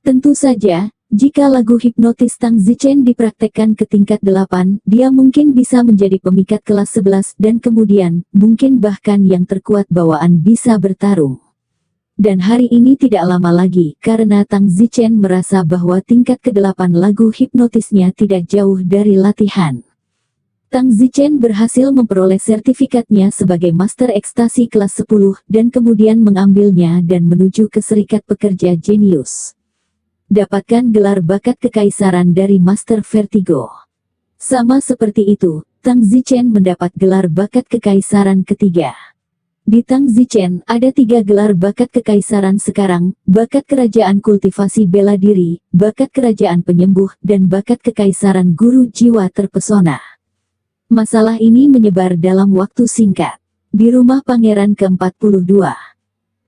Tentu saja, jika lagu hipnotis Tang Zichen dipraktekkan ke tingkat 8, dia mungkin bisa menjadi pemikat kelas 11 dan kemudian, mungkin bahkan yang terkuat bawaan bisa bertarung. Dan hari ini tidak lama lagi, karena Tang Zichen merasa bahwa tingkat ke-8 lagu hipnotisnya tidak jauh dari latihan. Tang Zichen berhasil memperoleh sertifikatnya sebagai Master Ekstasi kelas 10, dan kemudian mengambilnya dan menuju ke Serikat Pekerja Jenius. Dapatkan gelar bakat kekaisaran dari Master Vertigo. Sama seperti itu, Tang Zichen mendapat gelar bakat kekaisaran ketiga. Di Tang Zichen, ada 3 gelar bakat kekaisaran sekarang, bakat kerajaan kultivasi bela diri, bakat kerajaan penyembuh, dan bakat kekaisaran guru jiwa terpesona. Masalah ini menyebar dalam waktu singkat. Di rumah pangeran ke-42.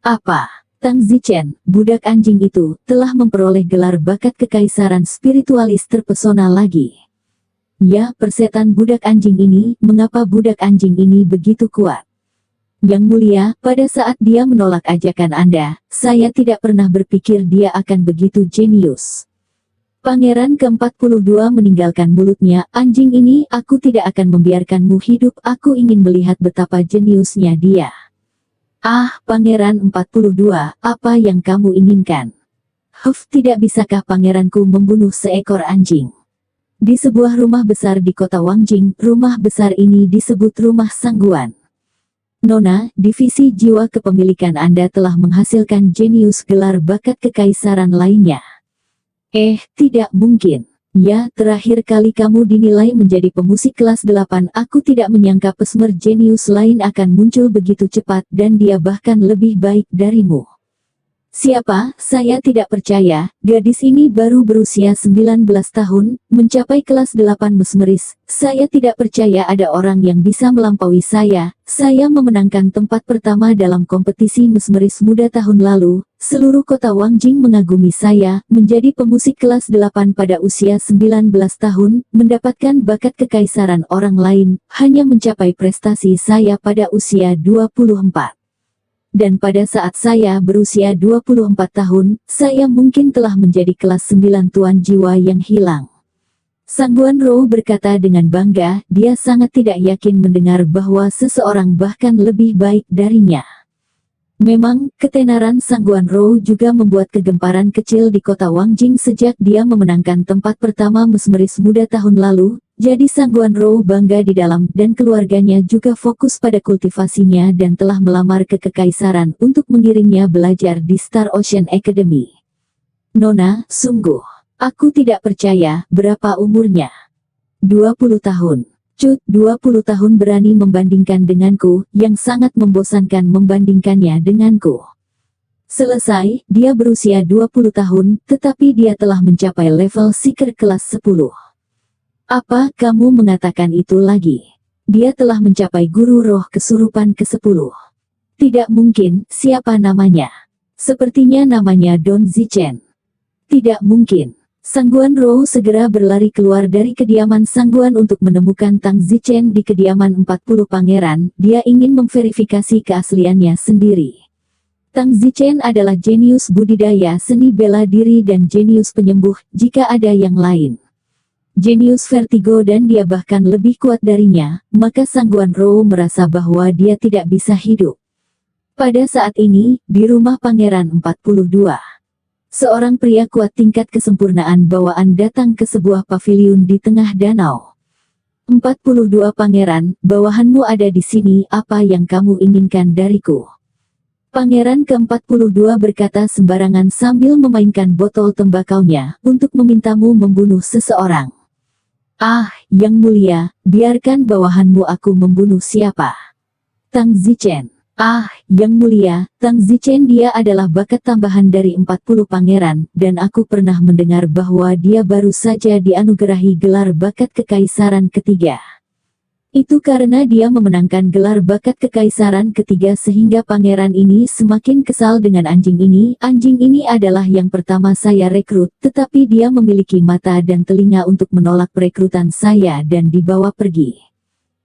Apa? Tang Zichen, budak anjing itu, telah memperoleh gelar bakat kekaisaran spiritualis terpesona lagi. Ya, persetan budak anjing ini, mengapa budak anjing ini begitu kuat? Yang Mulia, pada saat dia menolak ajakan Anda, saya tidak pernah berpikir dia akan begitu jenius. Pangeran ke-42 meninggalkan mulutnya, anjing ini, aku tidak akan membiarkanmu hidup, aku ingin melihat betapa jeniusnya dia. Pangeran 42, apa yang kamu inginkan? Tidak bisakah pangeranku membunuh seekor anjing? Di sebuah rumah besar di kota Wangjing, rumah besar ini disebut Rumah Sangguan. Nona, divisi jiwa kepemilikan Anda telah menghasilkan jenius gelar bakat kekaisaran lainnya. Tidak mungkin. Ya, terakhir kali kamu dinilai menjadi pemusik kelas 8, aku tidak menyangka pesmer jenius lain akan muncul begitu cepat dan dia bahkan lebih baik darimu. Siapa? Saya tidak percaya, gadis ini baru berusia 19 tahun, mencapai kelas 8 mesmeris. Saya tidak percaya ada orang yang bisa melampaui saya. Saya memenangkan tempat pertama dalam kompetisi mesmeris muda tahun lalu. Seluruh kota Wangjing mengagumi saya, menjadi pemusik kelas 8 pada usia 19 tahun, mendapatkan bakat kekaisaran orang lain, hanya mencapai prestasi saya pada usia 24. Dan pada saat saya berusia 24 tahun, saya mungkin telah menjadi kelas 9 tuan jiwa yang hilang. Sangguan Rou berkata dengan bangga, dia sangat tidak yakin mendengar bahwa seseorang bahkan lebih baik darinya. Memang, ketenaran Sangguan Rou juga membuat kegemparan kecil di kota Wangjing sejak dia memenangkan tempat pertama mesmeris muda tahun lalu, jadi Sangguan Rou bangga di dalam dan keluarganya juga fokus pada kultivasinya dan telah melamar ke kekaisaran untuk mengirimnya belajar di Star Ocean Academy. Nona, sungguh. Aku tidak percaya, berapa umurnya? 20 tahun. Cut, 20 tahun berani membandingkan denganku, yang sangat membosankan membandingkannya denganku. Selesai, dia berusia 20 tahun, tetapi dia telah mencapai level Seeker kelas 10. Apa, kamu mengatakan itu lagi? Dia telah mencapai guru roh kesurupan ke-10. Tidak mungkin, siapa namanya? Sepertinya namanya Don Zichen. Tidak mungkin. Sangguan Rou segera berlari keluar dari kediaman Sangguan untuk menemukan Tang Zichen di kediaman 40 pangeran. Dia ingin memverifikasi keasliannya sendiri. Tang Zichen adalah jenius budidaya seni bela diri dan jenius penyembuh, jika ada yang lain. Jenius vertigo dan dia bahkan lebih kuat darinya, maka Sangguan Rou merasa bahwa dia tidak bisa hidup. Pada saat ini, di rumah Pangeran 42. Seorang pria kuat tingkat kesempurnaan bawaan datang ke sebuah paviliun di tengah danau. 42 pangeran, bawahanmu ada di sini, apa yang kamu inginkan dariku? Pangeran ke-42 berkata sembarangan sambil memainkan botol tembakaunya, untuk memintamu membunuh seseorang. Ah, yang mulia, biarkan bawahanmu aku membunuh siapa? Tang Zichen. Ah, yang mulia, Tang Zichen dia adalah bakat tambahan dari 40 pangeran, dan aku pernah mendengar bahwa dia baru saja dianugerahi gelar bakat kekaisaran ketiga. Itu karena dia memenangkan gelar bakat kekaisaran ketiga sehingga pangeran ini semakin kesal dengan anjing ini. Anjing ini adalah yang pertama saya rekrut, tetapi dia memiliki mata dan telinga untuk menolak perekrutan saya dan dibawa pergi.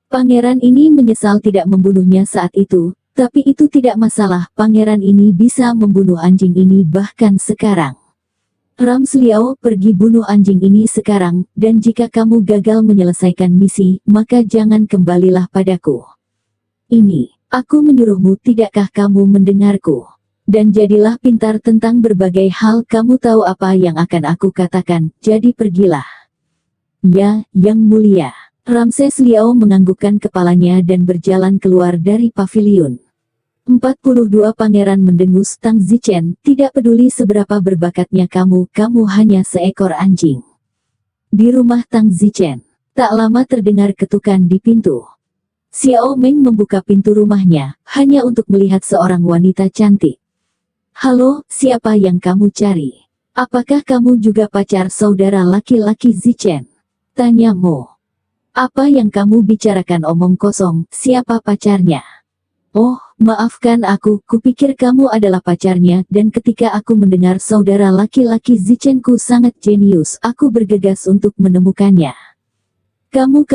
Pangeran ini menyesal tidak membunuhnya saat itu. Tapi itu tidak masalah, pangeran ini bisa membunuh anjing ini bahkan sekarang. Rams Liao, pergi bunuh anjing ini sekarang, dan jika kamu gagal menyelesaikan misi, maka jangan kembalilah padaku. Ini, aku menyuruhmu, tidakkah kamu mendengarku? Dan jadilah pintar tentang berbagai hal, kamu tahu apa yang akan aku katakan, jadi pergilah. Ya, yang mulia. Ramses Liao menganggukkan kepalanya dan berjalan keluar dari paviliun. 42 pangeran mendengus Tang Zichen, tidak peduli seberapa berbakatnya kamu hanya seekor anjing. Di rumah Tang Zichen, tak lama terdengar ketukan di pintu. Xiao Meng membuka pintu rumahnya, hanya untuk melihat seorang wanita cantik. Halo, siapa yang kamu cari? Apakah kamu juga pacar saudara laki-laki Zichen? Tanya Mo. Apa yang kamu bicarakan omong kosong, siapa pacarnya? Oh, maafkan aku, kupikir kamu adalah pacarnya, dan ketika aku mendengar saudara laki-laki Zichenku sangat jenius, aku bergegas untuk menemukannya. Kamu,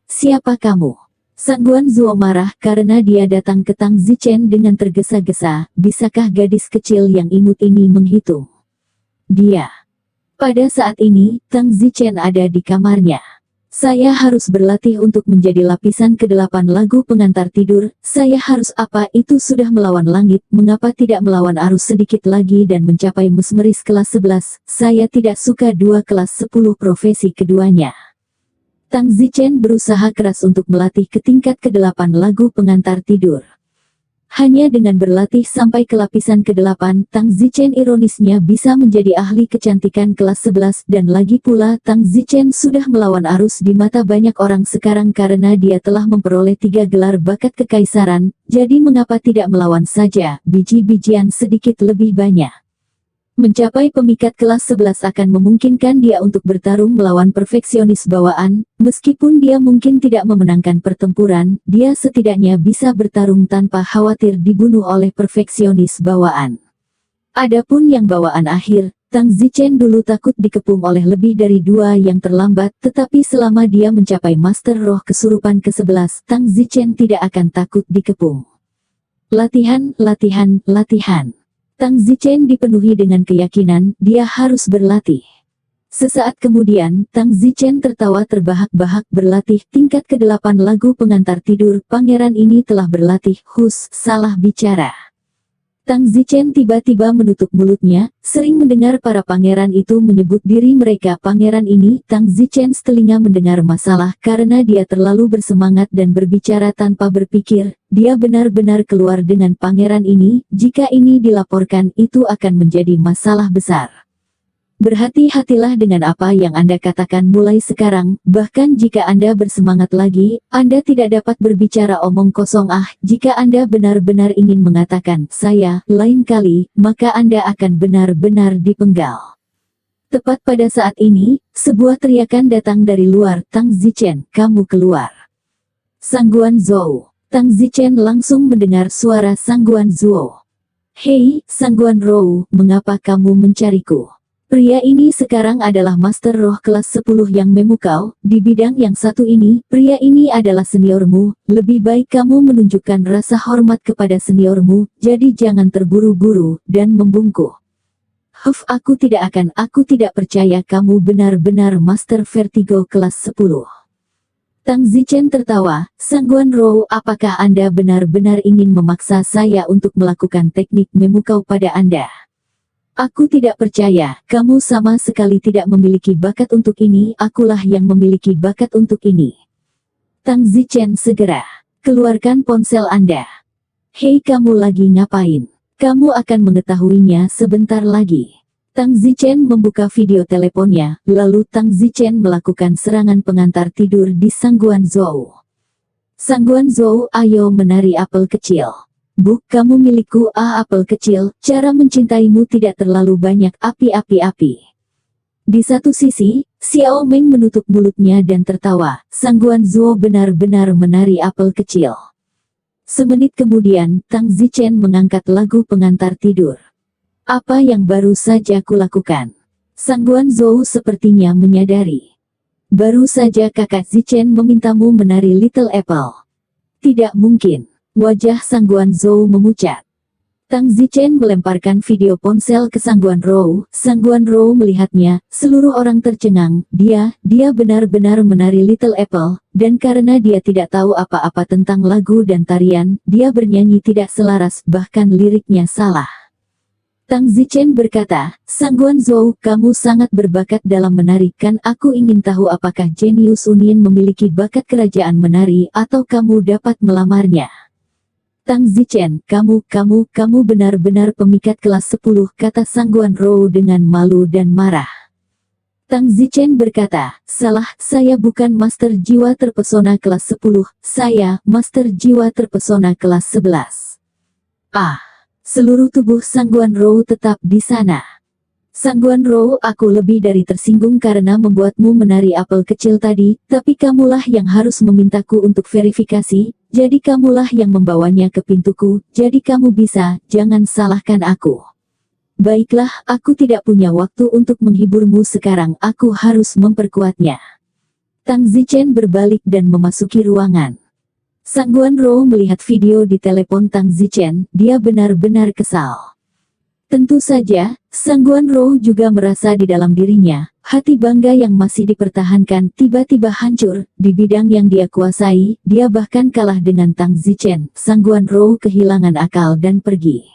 siapa kamu? Sangguan Zuo marah karena dia datang ke Tang Zichen dengan tergesa-gesa, bisakah gadis kecil yang imut ini menghitung? Dia. Pada saat ini, Tang Zichen ada di kamarnya. Saya harus berlatih untuk menjadi lapisan ke-8 lagu pengantar tidur. Saya harus apa itu sudah melawan langit, mengapa tidak melawan arus sedikit lagi dan mencapai mesmeris kelas 11. Saya tidak suka dua kelas 10 profesi keduanya. Tang Zichen berusaha keras untuk melatih ke tingkat ke-8 lagu pengantar tidur. Hanya dengan berlatih sampai ke lapisan ke-8, Tang Zichen ironisnya bisa menjadi ahli kecantikan kelas 11 dan lagi pula Tang Zichen sudah melawan arus di mata banyak orang sekarang karena dia telah memperoleh 3 gelar bakat kekaisaran, jadi mengapa tidak melawan saja, biji-bijian sedikit lebih banyak. Mencapai pemikat kelas 11 akan memungkinkan dia untuk bertarung melawan perfeksionis bawaan, meskipun dia mungkin tidak memenangkan pertempuran, dia setidaknya bisa bertarung tanpa khawatir dibunuh oleh perfeksionis bawaan. Adapun yang bawaan akhir, Tang Zichen dulu takut dikepung oleh lebih dari 2 yang terlambat, tetapi selama dia mencapai Master Roh Kesurupan ke-11, Tang Zichen tidak akan takut dikepung. Latihan. Tang Zichen dipenuhi dengan keyakinan, dia harus berlatih. Sesaat kemudian, Tang Zichen tertawa terbahak-bahak berlatih tingkat ke-8 lagu pengantar tidur. Pangeran ini telah berlatih, salah bicara. Tang Zichen tiba-tiba menutup mulutnya, sering mendengar para pangeran itu menyebut diri mereka pangeran ini. Tang Zichen setelinga mendengar masalah karena dia terlalu bersemangat dan berbicara tanpa berpikir. Dia benar-benar keluar dengan pangeran ini, jika ini dilaporkan itu akan menjadi masalah besar. Berhati-hatilah dengan apa yang Anda katakan mulai sekarang, bahkan jika Anda bersemangat lagi, Anda tidak dapat berbicara omong kosong. Jika Anda benar-benar ingin mengatakan, saya, lain kali, maka Anda akan benar-benar dipenggal. Tepat pada saat ini, sebuah teriakan datang dari luar. Tang Zichen, kamu keluar. Sangguan Zhou. Tang Zichen langsung mendengar suara Sangguan Zhou. Hei, Sangguan Rou, mengapa kamu mencariku? Pria ini sekarang adalah Master Roh kelas 10 yang memukau. Di bidang yang satu ini, pria ini adalah seniormu. Lebih baik kamu menunjukkan rasa hormat kepada seniormu, jadi jangan terburu-buru dan membungkuk. Aku tidak percaya kamu benar-benar Master Vertigo kelas 10. Tang Zichen tertawa. Sangguan Rou, apakah Anda benar-benar ingin memaksa saya untuk melakukan teknik memukau pada Anda? Aku tidak percaya, kamu sama sekali tidak memiliki bakat untuk ini, akulah yang memiliki bakat untuk ini. Tang Zichen segera, keluarkan ponsel Anda. Hei, kamu lagi ngapain? Kamu akan mengetahuinya sebentar lagi. Tang Zichen membuka video teleponnya, lalu Tang Zichen melakukan serangan pengantar tidur di Sangguan Zhou. Sangguan Zhou, ayo menari apel kecil. Kamu milikku, apel kecil, cara mencintaimu tidak terlalu banyak, api. Di satu sisi, Xiao Meng menutup mulutnya dan tertawa. Sangguan Zhou benar-benar menari apel kecil. Semenit kemudian, Tang Zichen mengangkat lagu pengantar tidur. Apa yang baru saja kulakukan? Sangguan Zhou sepertinya menyadari. Baru saja kakak Zichen memintamu menari Little Apple. Tidak mungkin. Wajah Sangguan Zhou memucat. Tang Zichen melemparkan video ponsel ke Sangguan Rou. Sangguan Rou melihatnya, seluruh orang tercengang. Dia benar-benar menari Little Apple, dan karena dia tidak tahu apa-apa tentang lagu dan tarian, dia bernyanyi tidak selaras, bahkan liriknya salah. Tang Zichen berkata, Sangguan Zhou, kamu sangat berbakat dalam menari. Kan aku ingin tahu apakah jenius Union memiliki bakat kerajaan menari atau kamu dapat melamarnya. Tang Zichen, kamu benar-benar pemikat kelas 10, kata Sangguan Rou dengan malu dan marah. Tang Zichen berkata, salah, saya bukan Master Jiwa Terpesona kelas 10, saya Master Jiwa Terpesona kelas 11. Seluruh tubuh Sangguan Rou tetap di sana. Sangguan Rou, aku lebih dari tersinggung karena membuatmu menari apel kecil tadi, tapi kamulah yang harus memintaku untuk verifikasi, jadi kamulah yang membawanya ke pintuku, jadi kamu bisa, jangan salahkan aku. Baiklah, aku tidak punya waktu untuk menghiburmu sekarang, aku harus memperkuatnya. Tang Zichen berbalik dan memasuki ruangan. Sangguan Rou melihat video di telepon Tang Zichen, dia benar-benar kesal. Tentu saja, Sangguan Rou juga merasa di dalam dirinya, hati bangga yang masih dipertahankan tiba-tiba hancur, di bidang yang dia kuasai, dia bahkan kalah dengan Tang Zichen. Sangguan Rou kehilangan akal dan pergi.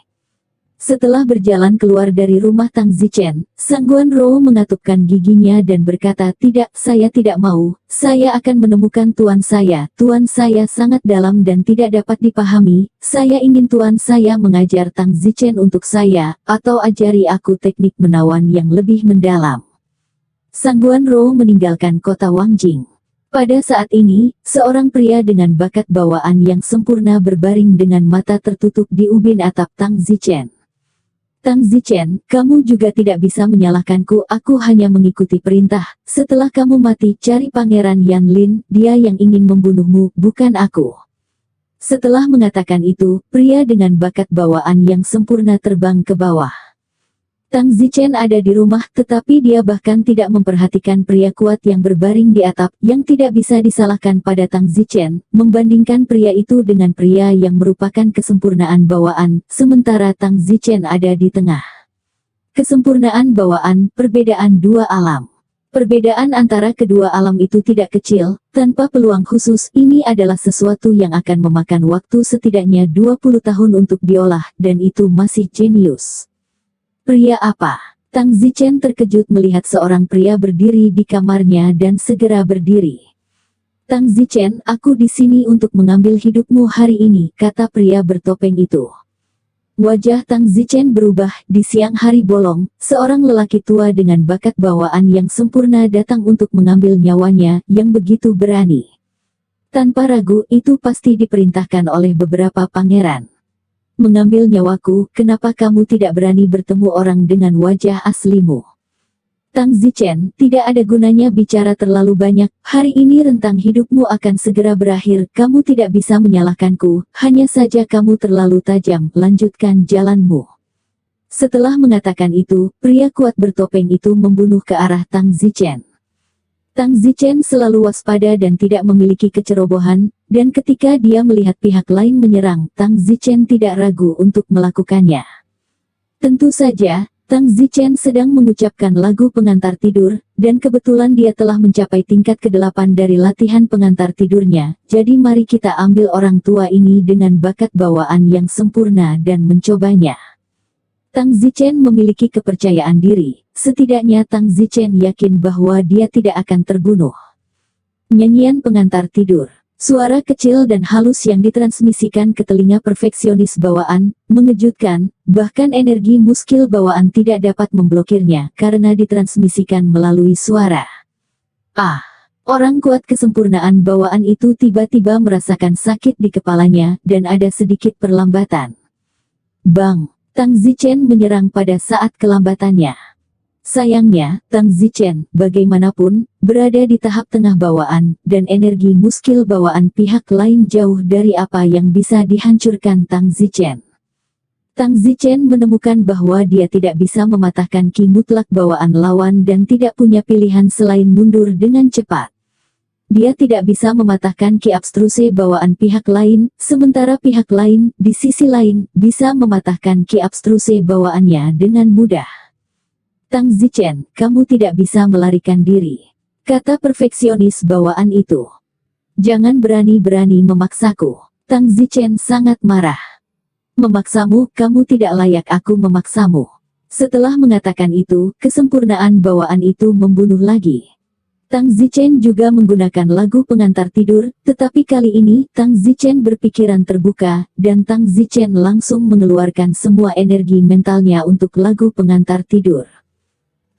Setelah berjalan keluar dari rumah Tang Zichen, Sangguan Rou mengatupkan giginya dan berkata, tidak, saya tidak mau, saya akan menemukan tuan saya sangat dalam dan tidak dapat dipahami, saya ingin tuan saya mengajar Tang Zichen untuk saya, atau ajari aku teknik menawan yang lebih mendalam. Sangguan Rou meninggalkan kota Wangjing. Pada saat ini, seorang pria dengan bakat bawaan yang sempurna berbaring dengan mata tertutup di ubin atap Tang Zichen. Tang Zichen, kamu juga tidak bisa menyalahkanku, aku hanya mengikuti perintah. Setelah kamu mati, cari Pangeran Yan Lin, dia yang ingin membunuhmu, bukan aku. Setelah mengatakan itu, pria dengan bakat bawaan yang sempurna terbang ke bawah. Tang Zichen ada di rumah, tetapi dia bahkan tidak memperhatikan pria kuat yang berbaring di atap, yang tidak bisa disalahkan pada Tang Zichen, membandingkan pria itu dengan pria yang merupakan kesempurnaan bawaan, sementara Tang Zichen ada di tengah. Kesempurnaan bawaan, perbedaan dua alam. Perbedaan antara kedua alam itu tidak kecil, tanpa peluang khusus. Ini adalah sesuatu yang akan memakan waktu setidaknya 20 tahun untuk diolah, dan itu masih jenius. Pria apa? Tang Zichen terkejut melihat seorang pria berdiri di kamarnya dan segera berdiri. Tang Zichen, aku di sini untuk mengambil hidupmu hari ini, kata pria bertopeng itu. Wajah Tang Zichen berubah. Di siang hari bolong, seorang lelaki tua dengan bakat bawaan yang sempurna datang untuk mengambil nyawanya, yang begitu berani. Tanpa ragu, itu pasti diperintahkan oleh beberapa pangeran. Mengambil nyawaku, kenapa kamu tidak berani bertemu orang dengan wajah aslimu? Tang Zichen, tidak ada gunanya bicara terlalu banyak, hari ini rentang hidupmu akan segera berakhir, kamu tidak bisa menyalahkanku, hanya saja kamu terlalu tajam, lanjutkan jalanmu. Setelah mengatakan itu, pria kuat bertopeng itu membunuh ke arah Tang Zichen. Tang Zichen selalu waspada dan tidak memiliki kecerobohan, dan ketika dia melihat pihak lain menyerang, Tang Zichen tidak ragu untuk melakukannya. Tentu saja, Tang Zichen sedang mengucapkan lagu pengantar tidur, dan kebetulan dia telah mencapai tingkat ke-8 dari latihan pengantar tidurnya, jadi mari kita ambil orang tua ini dengan bakat bawaan yang sempurna dan mencobanya. Tang Zichen memiliki kepercayaan diri, setidaknya Tang Zichen yakin bahwa dia tidak akan terbunuh. Nyanyian pengantar tidur. Suara kecil dan halus yang ditransmisikan ke telinga perfeksionis bawaan, mengejutkan, bahkan energi muskil bawaan tidak dapat memblokirnya karena ditransmisikan melalui suara. Orang kuat kesempurnaan bawaan itu tiba-tiba merasakan sakit di kepalanya, dan ada sedikit perlambatan. Bang! Tang Zichen menyerang pada saat kelambatannya. Sayangnya, Tang Zichen, bagaimanapun, berada di tahap tengah bawaan, dan energi muskil bawaan pihak lain jauh dari apa yang bisa dihancurkan Tang Zichen. Tang Zichen menemukan bahwa dia tidak bisa mematahkan ki mutlak bawaan lawan dan tidak punya pilihan selain mundur dengan cepat. Dia tidak bisa mematahkan ki abstruse bawaan pihak lain, sementara pihak lain, di sisi lain, bisa mematahkan ki abstruse bawaannya dengan mudah. Tang Zichen, kamu tidak bisa melarikan diri, kata perfeksionis bawaan itu. Jangan berani-berani memaksaku. Tang Zichen sangat marah. Memaksamu, kamu tidak layak aku memaksamu. Setelah mengatakan itu, kesempurnaan bawaan itu membunuh lagi. Tang Zichen juga menggunakan lagu pengantar tidur, tetapi kali ini, Tang Zichen berpikiran terbuka, dan Tang Zichen langsung mengeluarkan semua energi mentalnya untuk lagu pengantar tidur.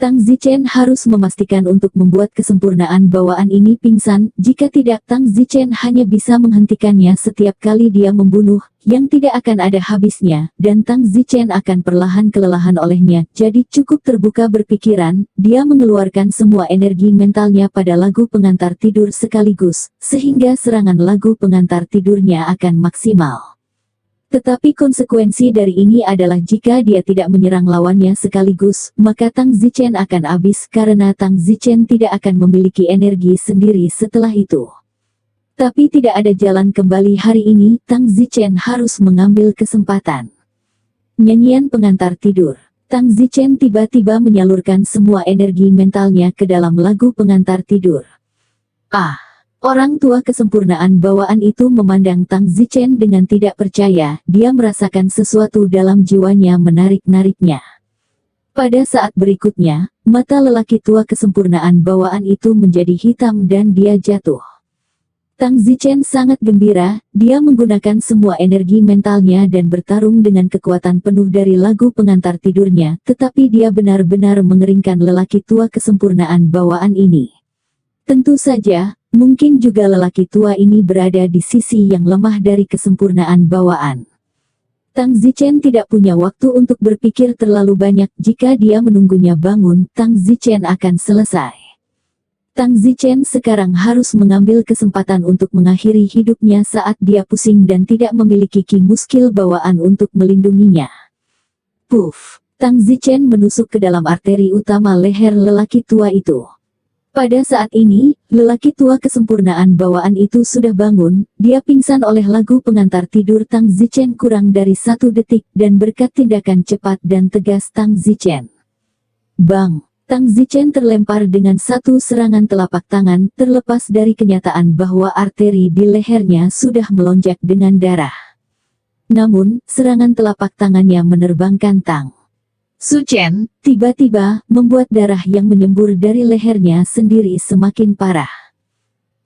Tang Zichen harus memastikan untuk membuat kesempurnaan bawaan ini pingsan, jika tidak Tang Zichen hanya bisa menghentikannya setiap kali dia membunuh, yang tidak akan ada habisnya, dan Tang Zichen akan perlahan kelelahan olehnya, jadi cukup terbuka berpikiran, dia mengeluarkan semua energi mentalnya pada lagu pengantar tidur sekaligus, sehingga serangan lagu pengantar tidurnya akan maksimal. Tetapi konsekuensi dari ini adalah jika dia tidak menyerang lawannya sekaligus, maka Tang Zichen akan habis karena Tang Zichen tidak akan memiliki energi sendiri setelah itu. Tapi tidak ada jalan kembali hari ini, Tang Zichen harus mengambil kesempatan. Nyanyian pengantar tidur. Tang Zichen tiba-tiba menyalurkan semua energi mentalnya ke dalam lagu pengantar tidur. Orang tua kesempurnaan bawaan itu memandang Tang Zichen dengan tidak percaya, dia merasakan sesuatu dalam jiwanya menarik-nariknya. Pada saat berikutnya, mata lelaki tua kesempurnaan bawaan itu menjadi hitam dan dia jatuh. Tang Zichen sangat gembira, dia menggunakan semua energi mentalnya dan bertarung dengan kekuatan penuh dari lagu pengantar tidurnya, tetapi dia benar-benar mengeringkan lelaki tua kesempurnaan bawaan ini. Tentu saja, mungkin juga lelaki tua ini berada di sisi yang lemah dari kesempurnaan bawaan. Tang Zichen tidak punya waktu untuk berpikir terlalu banyak, jika dia menunggunya bangun, Tang Zichen akan selesai. Tang Zichen sekarang harus mengambil kesempatan untuk mengakhiri hidupnya saat dia pusing dan tidak memiliki ki muskil bawaan untuk melindunginya. Puff! Tang Zichen menusuk ke dalam arteri utama leher lelaki tua itu. Pada saat ini, lelaki tua kesempurnaan bawaan itu sudah bangun, dia pingsan oleh lagu pengantar tidur Tang Zichen kurang dari 1 detik, dan berkat tindakan cepat dan tegas Tang Zichen. Bang! Tang Zichen terlempar dengan satu serangan telapak tangan, terlepas dari kenyataan bahwa arteri di lehernya sudah melonjak dengan darah. Namun, serangan telapak tangannya menerbangkan Tang Zichen, tiba-tiba, membuat darah yang menyembur dari lehernya sendiri semakin parah.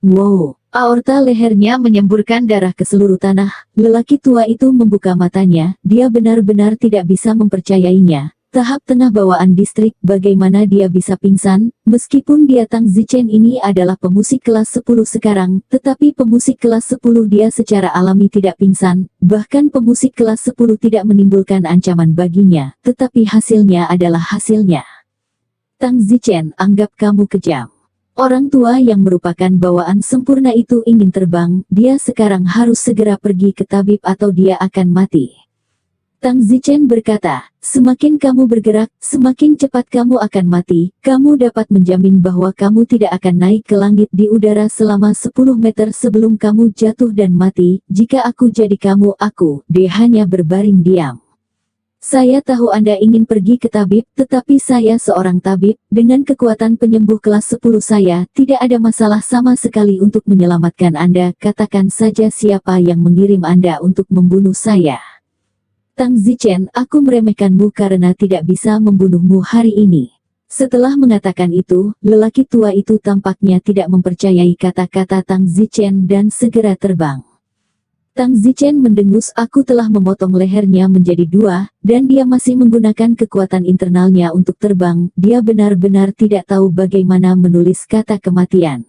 Wow! Aorta lehernya menyemburkan darah ke seluruh tanah. Lelaki tua itu membuka matanya, dia benar-benar tidak bisa mempercayainya. Tahap tengah bawaan distrik, bagaimana dia bisa pingsan? Meskipun dia Tang Zichen ini adalah pemusik kelas 10 sekarang, tetapi pemusik kelas 10 dia secara alami tidak pingsan, bahkan pemusik kelas 10 tidak menimbulkan ancaman baginya, tetapi hasilnya adalah hasilnya. Tang Zichen, anggap kamu kejam. Orang tua yang merupakan bawaan sempurna itu ingin terbang, dia sekarang harus segera pergi ke tabib atau dia akan mati. Tang Zichen berkata, semakin kamu bergerak, semakin cepat kamu akan mati. Kamu dapat menjamin bahwa kamu tidak akan naik ke langit di udara selama 10 meter sebelum kamu jatuh dan mati. Jika aku jadi kamu, dia hanya berbaring diam. Saya tahu Anda ingin pergi ke tabib, tetapi saya seorang tabib, dengan kekuatan penyembuh kelas 10 saya, tidak ada masalah sama sekali untuk menyelamatkan Anda. Katakan saja siapa yang mengirim Anda untuk membunuh saya. Tang Zichen, aku meremehkanmu karena tidak bisa membunuhmu hari ini. Setelah mengatakan itu, lelaki tua itu tampaknya tidak mempercayai kata-kata Tang Zichen dan segera terbang. Tang Zichen mendengus, aku telah memotong lehernya menjadi 2, dan dia masih menggunakan kekuatan internalnya untuk terbang. Dia benar-benar tidak tahu bagaimana menulis kata kematian.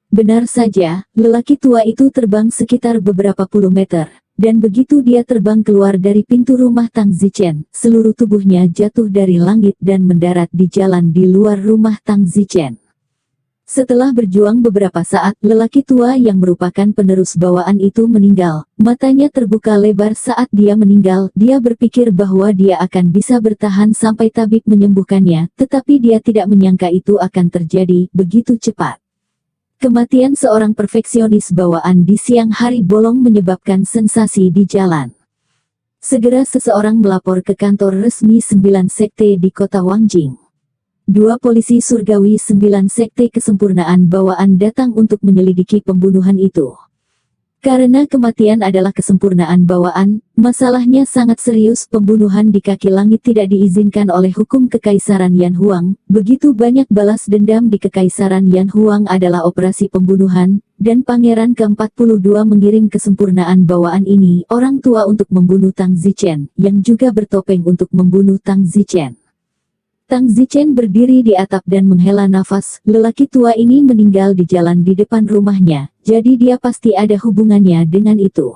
Benar saja, lelaki tua itu terbang sekitar beberapa puluh meter. Dan begitu dia terbang keluar dari pintu rumah Tang Zichen, seluruh tubuhnya jatuh dari langit dan mendarat di jalan di luar rumah Tang Zichen. Setelah berjuang beberapa saat, lelaki tua yang merupakan penerus bawaan itu meninggal. Matanya terbuka lebar saat dia meninggal. Dia berpikir bahwa dia akan bisa bertahan sampai tabib menyembuhkannya, tetapi dia tidak menyangka itu akan terjadi begitu cepat. Kematian seorang perfeksionis bawaan di siang hari bolong menyebabkan sensasi di jalan. Segera seseorang melapor ke kantor resmi 9 sekte di kota Wangjing. 2 polisi surgawi 9 sekte kesempurnaan bawaan datang untuk menyelidiki pembunuhan itu. Karena kematian adalah kesempurnaan bawaan, masalahnya sangat serius. Pembunuhan di kaki langit tidak diizinkan oleh hukum Kekaisaran Yan Huang. Begitu banyak balas dendam di Kekaisaran Yan Huang adalah operasi pembunuhan, dan Pangeran ke-42 mengirim kesempurnaan bawaan ini, orang tua untuk membunuh Tang Zichen, yang juga bertopeng untuk membunuh Tang Zichen. Tang Zichen berdiri di atap dan menghela nafas. Lelaki tua ini meninggal di jalan di depan rumahnya, jadi dia pasti ada hubungannya dengan itu.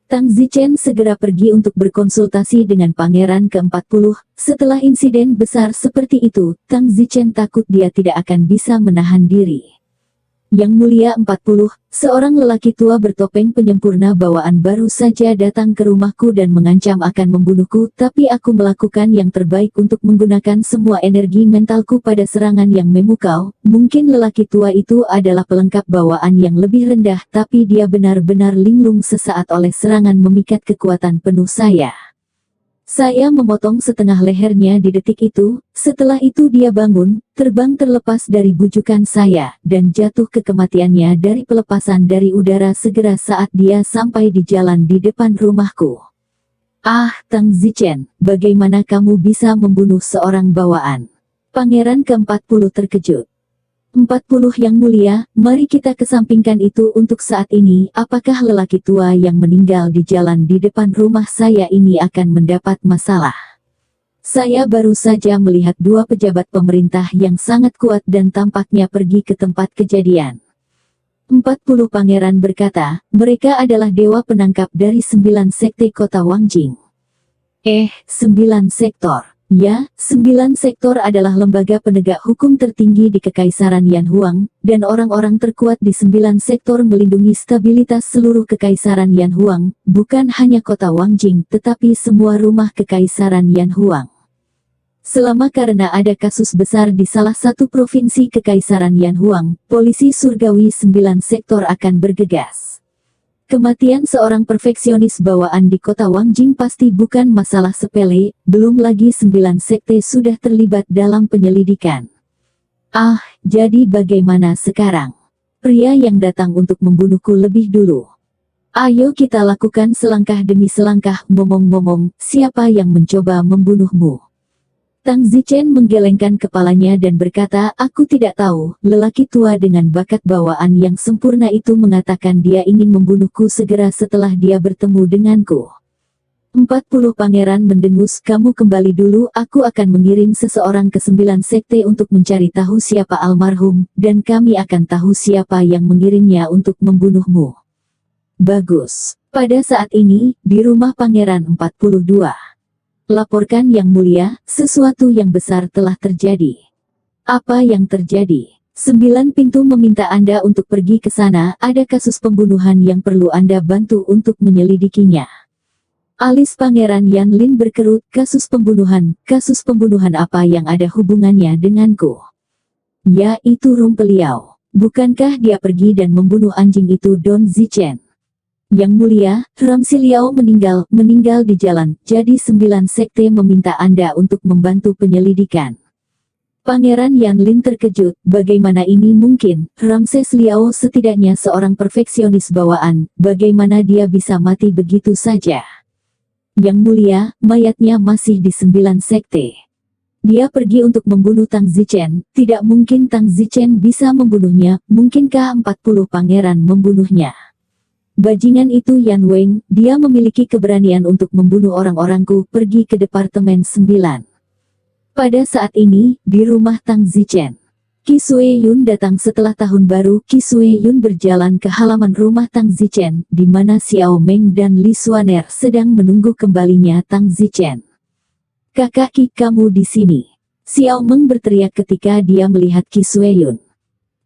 Tang Zichen segera pergi untuk berkonsultasi dengan Pangeran ke-40. Setelah insiden besar seperti itu, Tang Zichen takut dia tidak akan bisa menahan diri. Yang Mulia 40, seorang lelaki tua bertopeng penyempurna bawaan baru saja datang ke rumahku dan mengancam akan membunuhku, tapi aku melakukan yang terbaik untuk menggunakan semua energi mentalku pada serangan yang memukau. Mungkin lelaki tua itu adalah pelengkap bawaan yang lebih rendah, tapi dia benar-benar linglung sesaat oleh serangan memikat kekuatan penuh saya. Saya memotong setengah lehernya di detik itu. Setelah itu dia bangun, terbang terlepas dari bujukan saya, dan jatuh ke kematiannya dari pelepasan dari udara segera saat dia sampai di jalan di depan rumahku. Ah, Tang Zichen, bagaimana kamu bisa membunuh seorang bawaan? Pangeran ke-40 terkejut. 40 Yang Mulia, mari kita kesampingkan itu untuk saat ini. Apakah lelaki tua yang meninggal di jalan di depan rumah saya ini akan mendapat masalah? Saya baru saja melihat 2 pejabat pemerintah yang sangat kuat dan tampaknya pergi ke tempat kejadian. 40 Pangeran berkata, mereka adalah dewa penangkap dari 9 sekte kota Wangjing. 9 sektor. Ya, 9 sektor adalah lembaga penegak hukum tertinggi di Kekaisaran Yan Huang, dan orang-orang terkuat di 9 sektor melindungi stabilitas seluruh Kekaisaran Yan Huang, bukan hanya kota Wangjing, tetapi semua rumah Kekaisaran Yan Huang. Selama karena ada kasus besar di salah satu provinsi Kekaisaran Yan Huang, polisi surgawi 9 sektor akan bergegas. Kematian seorang perfeksionis bawaan di kota Wangjing pasti bukan masalah sepele, belum lagi 9 sekte sudah terlibat dalam penyelidikan. Ah, jadi bagaimana sekarang? Pria yang datang untuk membunuhku lebih dulu. Ayo kita lakukan selangkah demi selangkah. Ngomong-ngomong, siapa yang mencoba membunuhmu? Tang Zichen menggelengkan kepalanya dan berkata, aku tidak tahu. Lelaki tua dengan bakat bawaan yang sempurna itu mengatakan dia ingin membunuhku segera setelah dia bertemu denganku. 40 pangeran mendengus, kamu kembali dulu, aku akan mengirim seseorang ke 9 sekte untuk mencari tahu siapa almarhum, dan kami akan tahu siapa yang mengirimnya untuk membunuhmu. Bagus. Pada saat ini, di rumah Pangeran 42. Laporkan Yang Mulia, sesuatu yang besar telah terjadi. Apa yang terjadi? 9 pintu meminta Anda untuk pergi ke sana, ada kasus pembunuhan yang perlu Anda bantu untuk menyelidikinya. Alis Pangeran Yanlin berkerut, kasus pembunuhan apa yang ada hubungannya denganku? Ya, itu Rumpeliau. Bukankah dia pergi dan membunuh anjing itu Don Zichen? Yang Mulia, Ramsi Liao meninggal di jalan, jadi 9 sekte meminta Anda untuk membantu penyelidikan. Pangeran Yanlin terkejut, bagaimana ini mungkin? Ramses Liao setidaknya seorang perfeksionis bawaan, bagaimana dia bisa mati begitu saja? Yang Mulia, mayatnya masih di 9 sekte. Dia pergi untuk membunuh Tang Zichen, tidak mungkin Tang Zichen bisa membunuhnya, mungkinkah 40 pangeran membunuhnya? Bajingan itu Yan Weng, dia memiliki keberanian untuk membunuh orang-orangku, pergi ke Departemen 9. Pada saat ini, di rumah Tang Zichen. Qi Sui Yun datang setelah tahun baru. Qi Sui Yun berjalan ke halaman rumah Tang Zichen, di mana Xiao Meng dan Li Xuaner sedang menunggu kembalinya Tang Zichen. Kakak Qi, kamu di sini. Xiao Meng berteriak ketika dia melihat Qi Sui Yun.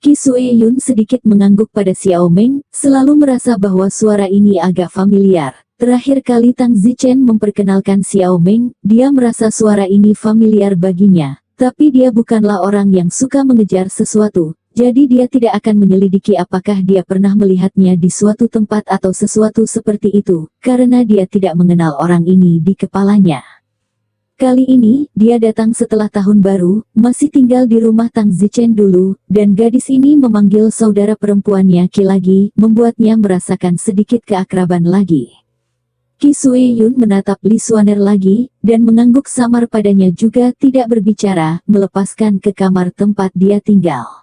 Qi Sui Yun sedikit mengangguk pada Xiao Meng, selalu merasa bahwa suara ini agak familiar. Terakhir kali Tang Zichen memperkenalkan Xiao Meng, dia merasa suara ini familiar baginya. Tapi dia bukanlah orang yang suka mengejar sesuatu, jadi dia tidak akan menyelidiki apakah dia pernah melihatnya di suatu tempat atau sesuatu seperti itu, karena dia tidak mengenal orang ini di kepalanya. Kali ini, dia datang setelah tahun baru, masih tinggal di rumah Tang Zichen dulu, dan gadis ini memanggil saudara perempuannya Qi lagi, membuatnya merasakan sedikit keakraban lagi. Qi Sui Yun menatap Li Xuaner lagi, dan mengangguk samar padanya juga tidak berbicara, melepaskan ke kamar tempat dia tinggal.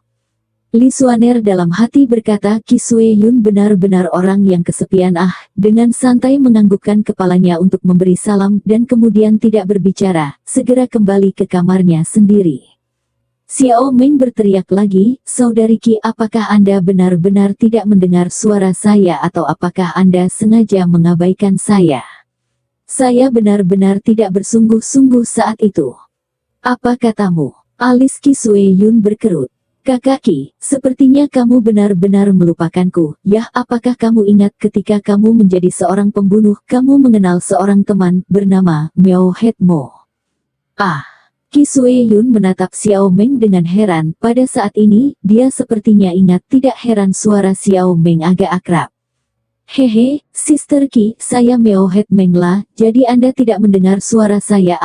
Li Xuaner dalam hati berkata, Qi Sui Yun benar-benar orang yang kesepian. Dengan santai menganggukkan kepalanya untuk memberi salam dan kemudian tidak berbicara, segera kembali ke kamarnya sendiri. Xiao Meng berteriak lagi, Saudari Qi, apakah Anda benar-benar tidak mendengar suara saya atau apakah Anda sengaja mengabaikan saya? Saya benar-benar tidak bersungguh-sungguh saat itu. Apa katamu? Alis Qi Sui Yun berkerut. Kakak Qi, sepertinya kamu benar-benar melupakanku. Yah, apakah kamu ingat ketika kamu menjadi seorang pembunuh, kamu mengenal seorang teman, bernama Miao Het Mo? Qi Sui Yun menatap Xiao Meng dengan heran, pada saat ini, dia sepertinya ingat, tidak heran suara Xiao Meng agak akrab. Hehe, Sister Qi, saya Miao Het Meng lah, jadi Anda tidak mendengar suara saya.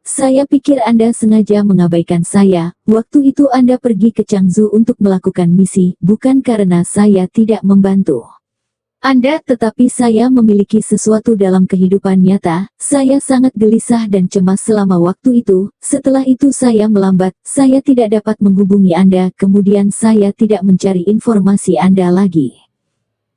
Saya pikir Anda sengaja mengabaikan saya. Waktu itu Anda pergi ke Changzhou untuk melakukan misi, bukan karena saya tidak membantu Anda, tetapi saya memiliki sesuatu dalam kehidupan nyata. Saya sangat gelisah dan cemas selama waktu itu. Setelah itu saya melambat, saya tidak dapat menghubungi Anda, kemudian saya tidak mencari informasi Anda lagi.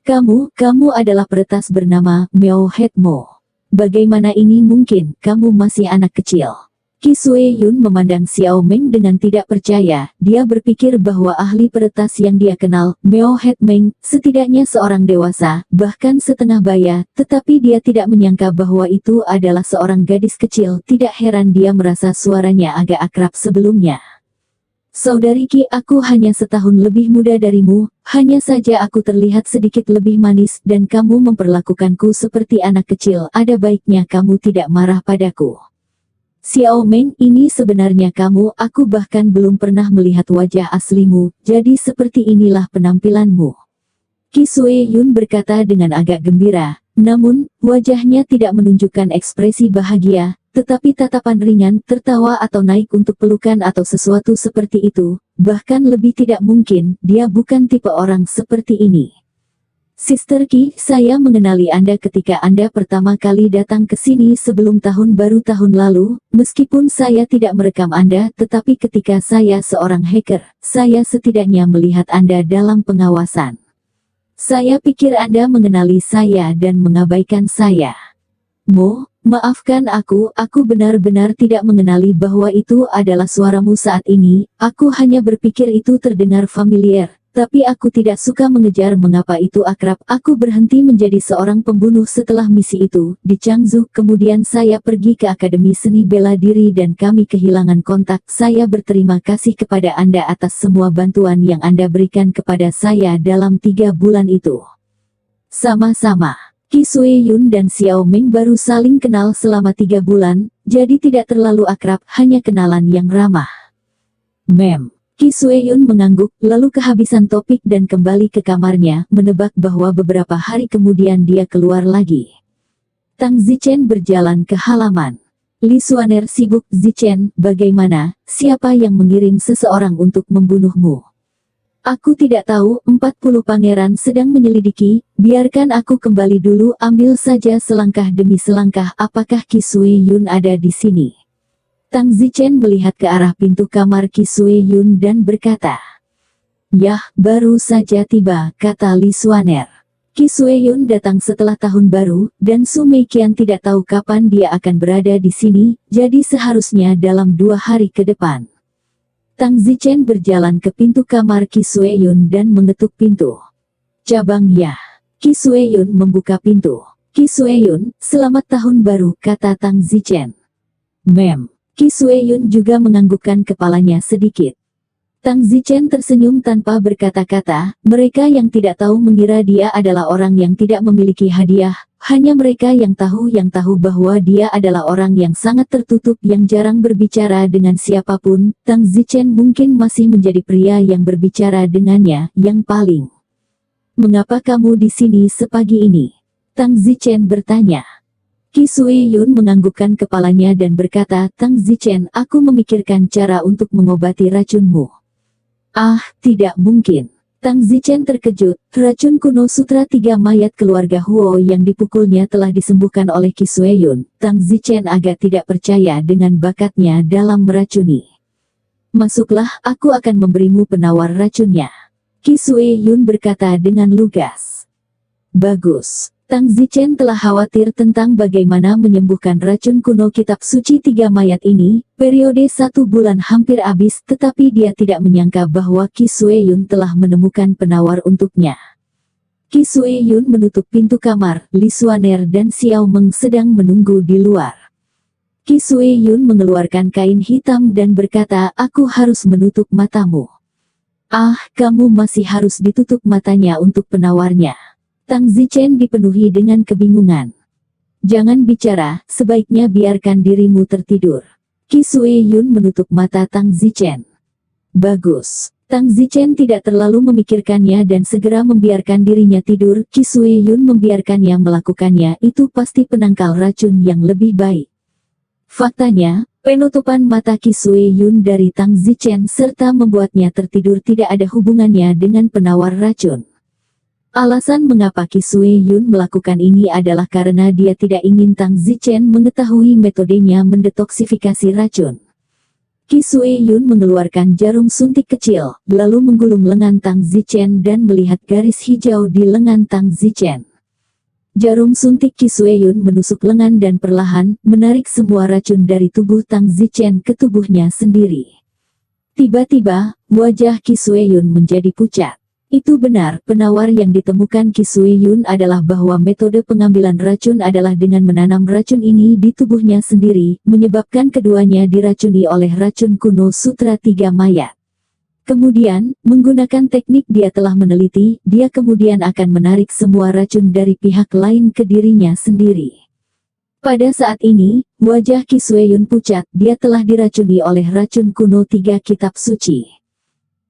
Kamu adalah peretas bernama Miao Het Mo. Bagaimana ini mungkin? Kamu masih anak kecil. Qi Sui Yun memandang Xiao Meng dengan tidak percaya. Dia berpikir bahwa ahli peretas yang dia kenal, Miao Het Meng, setidaknya seorang dewasa, bahkan setengah baya, tetapi dia tidak menyangka bahwa itu adalah seorang gadis kecil. Tidak heran dia merasa suaranya agak akrab sebelumnya. Saudari Qi, aku hanya setahun lebih muda darimu, hanya saja aku terlihat sedikit lebih manis dan kamu memperlakukanku seperti anak kecil. Ada baiknya kamu tidak marah padaku. Xiao Meng, ini sebenarnya kamu, aku bahkan belum pernah melihat wajah aslimu, jadi seperti inilah penampilanmu. Ki Sue Yun berkata dengan agak gembira, namun, wajahnya tidak menunjukkan ekspresi bahagia, tetapi tatapan ringan, tertawa atau naik untuk pelukan atau sesuatu seperti itu. Bahkan lebih tidak mungkin, dia bukan tipe orang seperti ini. Sister Ki, saya mengenali Anda ketika Anda pertama kali datang ke sini sebelum tahun baru tahun lalu, meskipun saya tidak merekam Anda, tetapi ketika saya seorang hacker, saya setidaknya melihat Anda dalam pengawasan. Saya pikir Anda mengenali saya dan mengabaikan saya. Maafkan aku benar-benar tidak mengenali bahwa itu adalah suaramu saat ini, aku hanya berpikir itu terdengar familiar. Tapi aku tidak suka mengejar mengapa itu akrab. Aku berhenti menjadi seorang pembunuh setelah misi itu di Changzhou. Kemudian saya pergi ke Akademi Seni Bela Diri dan kami kehilangan kontak. Saya berterima kasih kepada Anda atas semua bantuan yang Anda berikan kepada saya dalam 3 bulan itu. Sama-sama. Ki Sue Yun dan Xiao Meng baru saling kenal selama 3 bulan, jadi tidak terlalu akrab, hanya kenalan yang ramah. Ki Sue Yun mengangguk, lalu kehabisan topik dan kembali ke kamarnya, menebak bahwa beberapa hari kemudian dia keluar lagi. Tang Zichen berjalan ke halaman. Li Xuaner sibuk. Zichen, bagaimana? Siapa yang mengirim seseorang untuk membunuhmu? Aku tidak tahu, 40 pangeran sedang menyelidiki, biarkan aku kembali dulu, ambil saja selangkah demi selangkah. Apakah Ki Sue Yun ada di sini? Tang Zichen melihat ke arah pintu kamar Ki Sue Yun dan berkata, "Yah, baru saja tiba," kata Li Xuaner. Ki Sue Yun datang setelah tahun baru, dan Su Meiqian tidak tahu kapan dia akan berada di sini, jadi seharusnya dalam 2 hari ke depan. Tang Zichen berjalan ke pintu kamar Ki Sue Yun dan mengetuk pintu. "Cabang ya." Ki Sue Yun membuka pintu. "Ki Sue Yun, selamat tahun baru," kata Tang Zichen. Ki Sue Yun juga menganggukkan kepalanya sedikit. Tang Zichen tersenyum tanpa berkata-kata, mereka yang tidak tahu mengira dia adalah orang yang tidak memiliki hadiah, hanya mereka yang tahu bahwa dia adalah orang yang sangat tertutup yang jarang berbicara dengan siapapun. Tang Zichen mungkin masih menjadi pria yang berbicara dengannya, yang paling. "Mengapa kamu di sini sepagi ini?" Tang Zichen bertanya. Ki Sue Yun menganggukkan kepalanya dan berkata, "Tang Zichen, aku memikirkan cara untuk mengobati racunmu." "Ah, tidak mungkin." Tang Zichen terkejut, racun kuno Sutra 3 mayat keluarga Huo yang dipukulnya telah disembuhkan oleh Ki Sue Yun. Tang Zichen agak tidak percaya dengan bakatnya dalam meracuni. "Masuklah, aku akan memberimu penawar racunnya." Ki Sue Yun berkata dengan lugas. "Bagus." Tang Zichen telah khawatir tentang bagaimana menyembuhkan racun kuno kitab suci 3 mayat ini. Periode 1 bulan hampir habis, tetapi dia tidak menyangka bahwa Ki Sue Yun telah menemukan penawar untuknya. Ki Sue Yun menutup pintu kamar. Li Xuaner dan Xiao Meng sedang menunggu di luar. Ki Sue Yun mengeluarkan kain hitam dan berkata, "Aku harus menutup matamu." "Ah, kamu masih harus ditutup matanya untuk penawarnya." Tang Zichen dipenuhi dengan kebingungan. "Jangan bicara, sebaiknya biarkan dirimu tertidur." Ki Sue Yun menutup mata Tang Zichen. "Bagus." Tang Zichen tidak terlalu memikirkannya dan segera membiarkan dirinya tidur. Ki Sue Yun membiarkannya melakukannya, itu pasti penangkal racun yang lebih baik. Faktanya, penutupan mata Ki Sue Yun dari Tang Zichen serta membuatnya tertidur tidak ada hubungannya dengan penawar racun. Alasan mengapa Ki Sue Yun melakukan ini adalah karena dia tidak ingin Tang Zichen mengetahui metodenya mendetoksifikasi racun. Ki Sue Yun mengeluarkan jarum suntik kecil, lalu menggulung lengan Tang Zichen dan melihat garis hijau di lengan Tang Zichen. Jarum suntik Ki Sue Yun menusuk lengan dan perlahan menarik semua racun dari tubuh Tang Zichen ke tubuhnya sendiri. Tiba-tiba, wajah Ki Sue Yun menjadi pucat. Itu benar, penawar yang ditemukan Ki Sue Yun adalah bahwa metode pengambilan racun adalah dengan menanam racun ini di tubuhnya sendiri, menyebabkan keduanya diracuni oleh racun kuno Sutra 3 mayat. Kemudian, menggunakan teknik dia telah meneliti, dia kemudian akan menarik semua racun dari pihak lain ke dirinya sendiri. Pada saat ini, wajah Ki Sue Yun pucat, dia telah diracuni oleh racun kuno 3 kitab suci.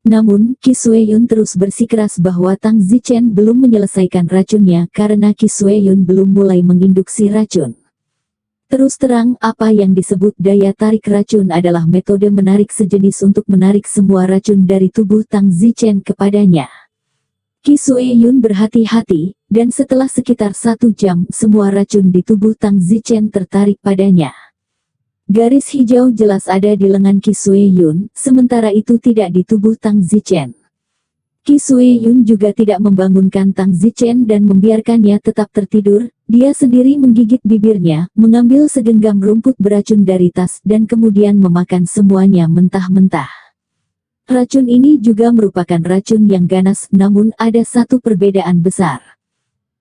Namun, Qi Xueyun terus bersikeras bahwa Tang Zichen belum menyelesaikan racunnya karena Qi Xueyun belum mulai menginduksi racun. Terus terang, apa yang disebut daya tarik racun adalah metode menarik sejenis untuk menarik semua racun dari tubuh Tang Zichen kepadanya. Qi Xueyun berhati-hati, dan setelah sekitar 1 jam, semua racun di tubuh Tang Zichen tertarik padanya. Garis hijau jelas ada di lengan Qi Xueyun, sementara itu tidak di tubuh Tang Zichen. Qi Xueyun juga tidak membangunkan Tang Zichen dan membiarkannya tetap tertidur. Dia sendiri menggigit bibirnya, mengambil segenggam rumput beracun dari tas dan kemudian memakan semuanya mentah-mentah. Racun ini juga merupakan racun yang ganas, namun ada satu perbedaan besar.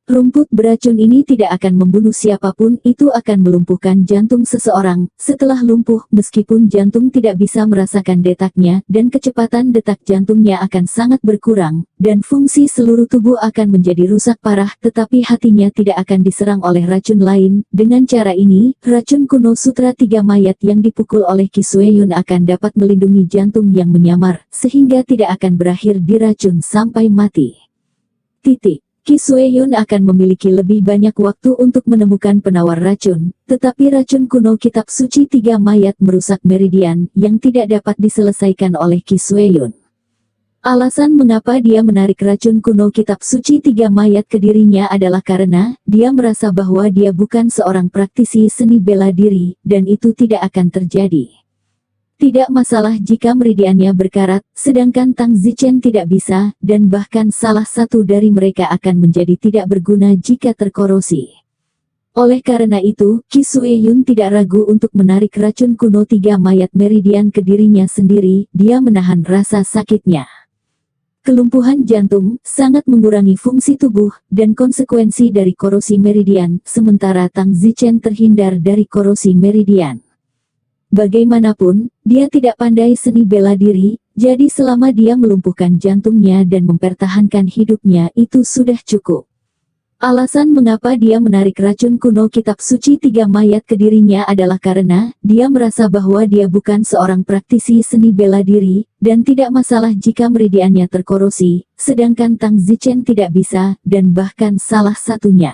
Rumput beracun ini tidak akan membunuh siapapun, itu akan melumpuhkan jantung seseorang. Setelah lumpuh, meskipun jantung tidak bisa merasakan detaknya, dan kecepatan detak jantungnya akan sangat berkurang, dan fungsi seluruh tubuh akan menjadi rusak parah, tetapi hatinya tidak akan diserang oleh racun lain. Dengan cara ini, racun kuno Sutra Tiga Mayat yang dipukul oleh Qi Xueyun akan dapat melindungi jantung yang menyamar, sehingga tidak akan berakhir diracun sampai mati. Qi Xueyun akan memiliki lebih banyak waktu untuk menemukan penawar racun, tetapi racun kuno Kitab Suci Tiga Mayat merusak meridian yang tidak dapat diselesaikan oleh Qi Xueyun. Alasan mengapa dia menarik racun kuno Kitab Suci Tiga Mayat ke dirinya adalah karena dia merasa bahwa dia bukan seorang praktisi seni bela diri, dan itu tidak akan terjadi. Tidak masalah jika meridiannya berkarat, sedangkan Tang Zichen tidak bisa, dan bahkan salah satu dari mereka akan menjadi tidak berguna jika terkorosi. Oleh karena itu, Qi Xueyun tidak ragu untuk menarik racun kuno Tiga Mayat meridian ke dirinya sendiri. Dia menahan rasa sakitnya. Kelumpuhan jantung sangat mengurangi fungsi tubuh dan konsekuensi dari korosi meridian, sementara Tang Zichen terhindar dari korosi meridian. Bagaimanapun, dia tidak pandai seni bela diri, jadi selama dia melumpuhkan jantungnya dan mempertahankan hidupnya itu sudah cukup. Alasan mengapa dia menarik racun kuno Kitab Suci Tiga Mayat ke dirinya adalah karena dia merasa bahwa dia bukan seorang praktisi seni bela diri, dan tidak masalah jika meridiannya terkorosi, sedangkan Tang Zichen tidak bisa, dan bahkan salah satunya.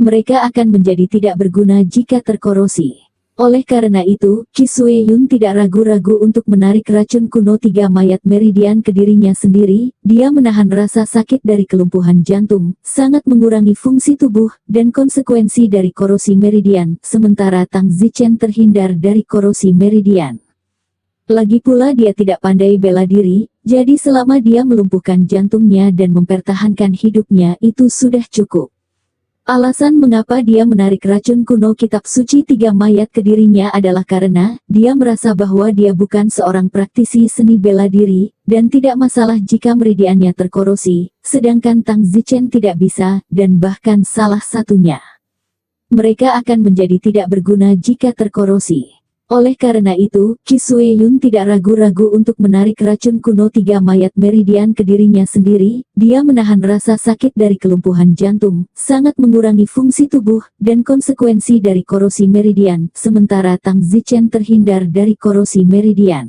Mereka akan menjadi tidak berguna jika terkorosi. Oleh karena itu, Qi Xueyun tidak ragu-ragu untuk menarik racun kuno Tiga Mayat meridian ke dirinya sendiri. Dia menahan rasa sakit dari kelumpuhan jantung, sangat mengurangi fungsi tubuh, dan konsekuensi dari korosi meridian, sementara Tang Zichen terhindar dari korosi meridian. Lagi pula dia tidak pandai bela diri, jadi selama dia melumpuhkan jantungnya dan mempertahankan hidupnya itu sudah cukup. Alasan mengapa dia menarik racun kuno Kitab Suci Tiga Mayat ke dirinya adalah karena dia merasa bahwa dia bukan seorang praktisi seni bela diri, dan tidak masalah jika meridiannya terkorosi, sedangkan Tang Zichen tidak bisa, dan bahkan salah satunya. Mereka akan menjadi tidak berguna jika terkorosi. Oleh karena itu, Qi Xueyun tidak ragu-ragu untuk menarik racun kuno Tiga Mayat meridian ke dirinya sendiri. Dia menahan rasa sakit dari kelumpuhan jantung, sangat mengurangi fungsi tubuh, dan konsekuensi dari korosi meridian, sementara Tang Zichen terhindar dari korosi meridian.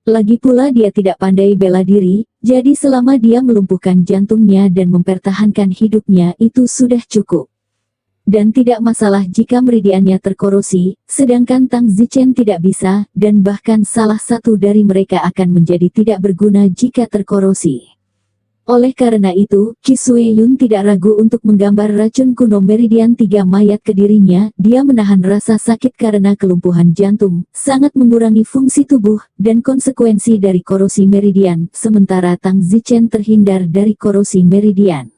Lagi pula dia tidak pandai bela diri, jadi selama dia melumpuhkan jantungnya dan mempertahankan hidupnya itu sudah cukup. Dan tidak masalah jika meridiannya terkorosi, sedangkan Tang Zichen tidak bisa, dan bahkan salah satu dari mereka akan menjadi tidak berguna jika terkorosi. Oleh karena itu, Qi Xueyun tidak ragu untuk menggambar racun kuno meridian Tiga Mayat ke dirinya. Dia menahan rasa sakit karena kelumpuhan jantung, sangat mengurangi fungsi tubuh, dan konsekuensi dari korosi meridian, sementara Tang Zichen terhindar dari korosi meridian.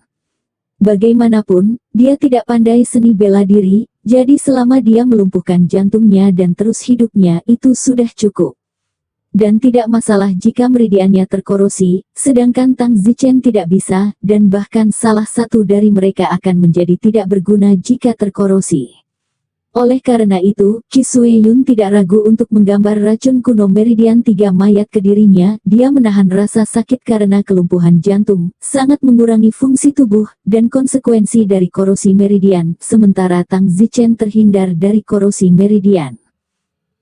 Bagaimanapun, dia tidak pandai seni bela diri, jadi selama dia melumpuhkan jantungnya dan terus hidupnya itu sudah cukup. Dan tidak masalah jika meridiannya terkorosi, sedangkan Tang Zichen tidak bisa, dan bahkan salah satu dari mereka akan menjadi tidak berguna jika terkorosi. Oleh karena itu, Qi Xueyun tidak ragu untuk menggambar racun kuno meridian Tiga Mayat ke dirinya. Dia menahan rasa sakit karena kelumpuhan jantung, sangat mengurangi fungsi tubuh, dan konsekuensi dari korosi meridian, sementara Tang Zichen terhindar dari korosi meridian.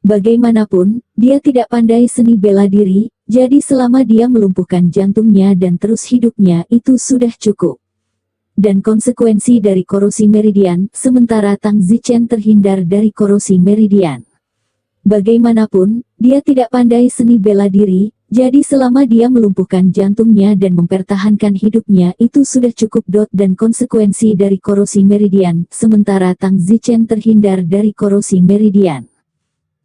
Bagaimanapun, dia tidak pandai seni bela diri, jadi selama dia melumpuhkan jantungnya dan terus hidupnya itu sudah cukup. Dan konsekuensi dari korosi meridian, sementara Tang Zichen terhindar dari korosi meridian. Bagaimanapun, dia tidak pandai seni bela diri, jadi selama dia melumpuhkan jantungnya dan mempertahankan hidupnya itu sudah cukup. Dan konsekuensi dari korosi meridian, sementara Tang Zichen terhindar dari korosi meridian.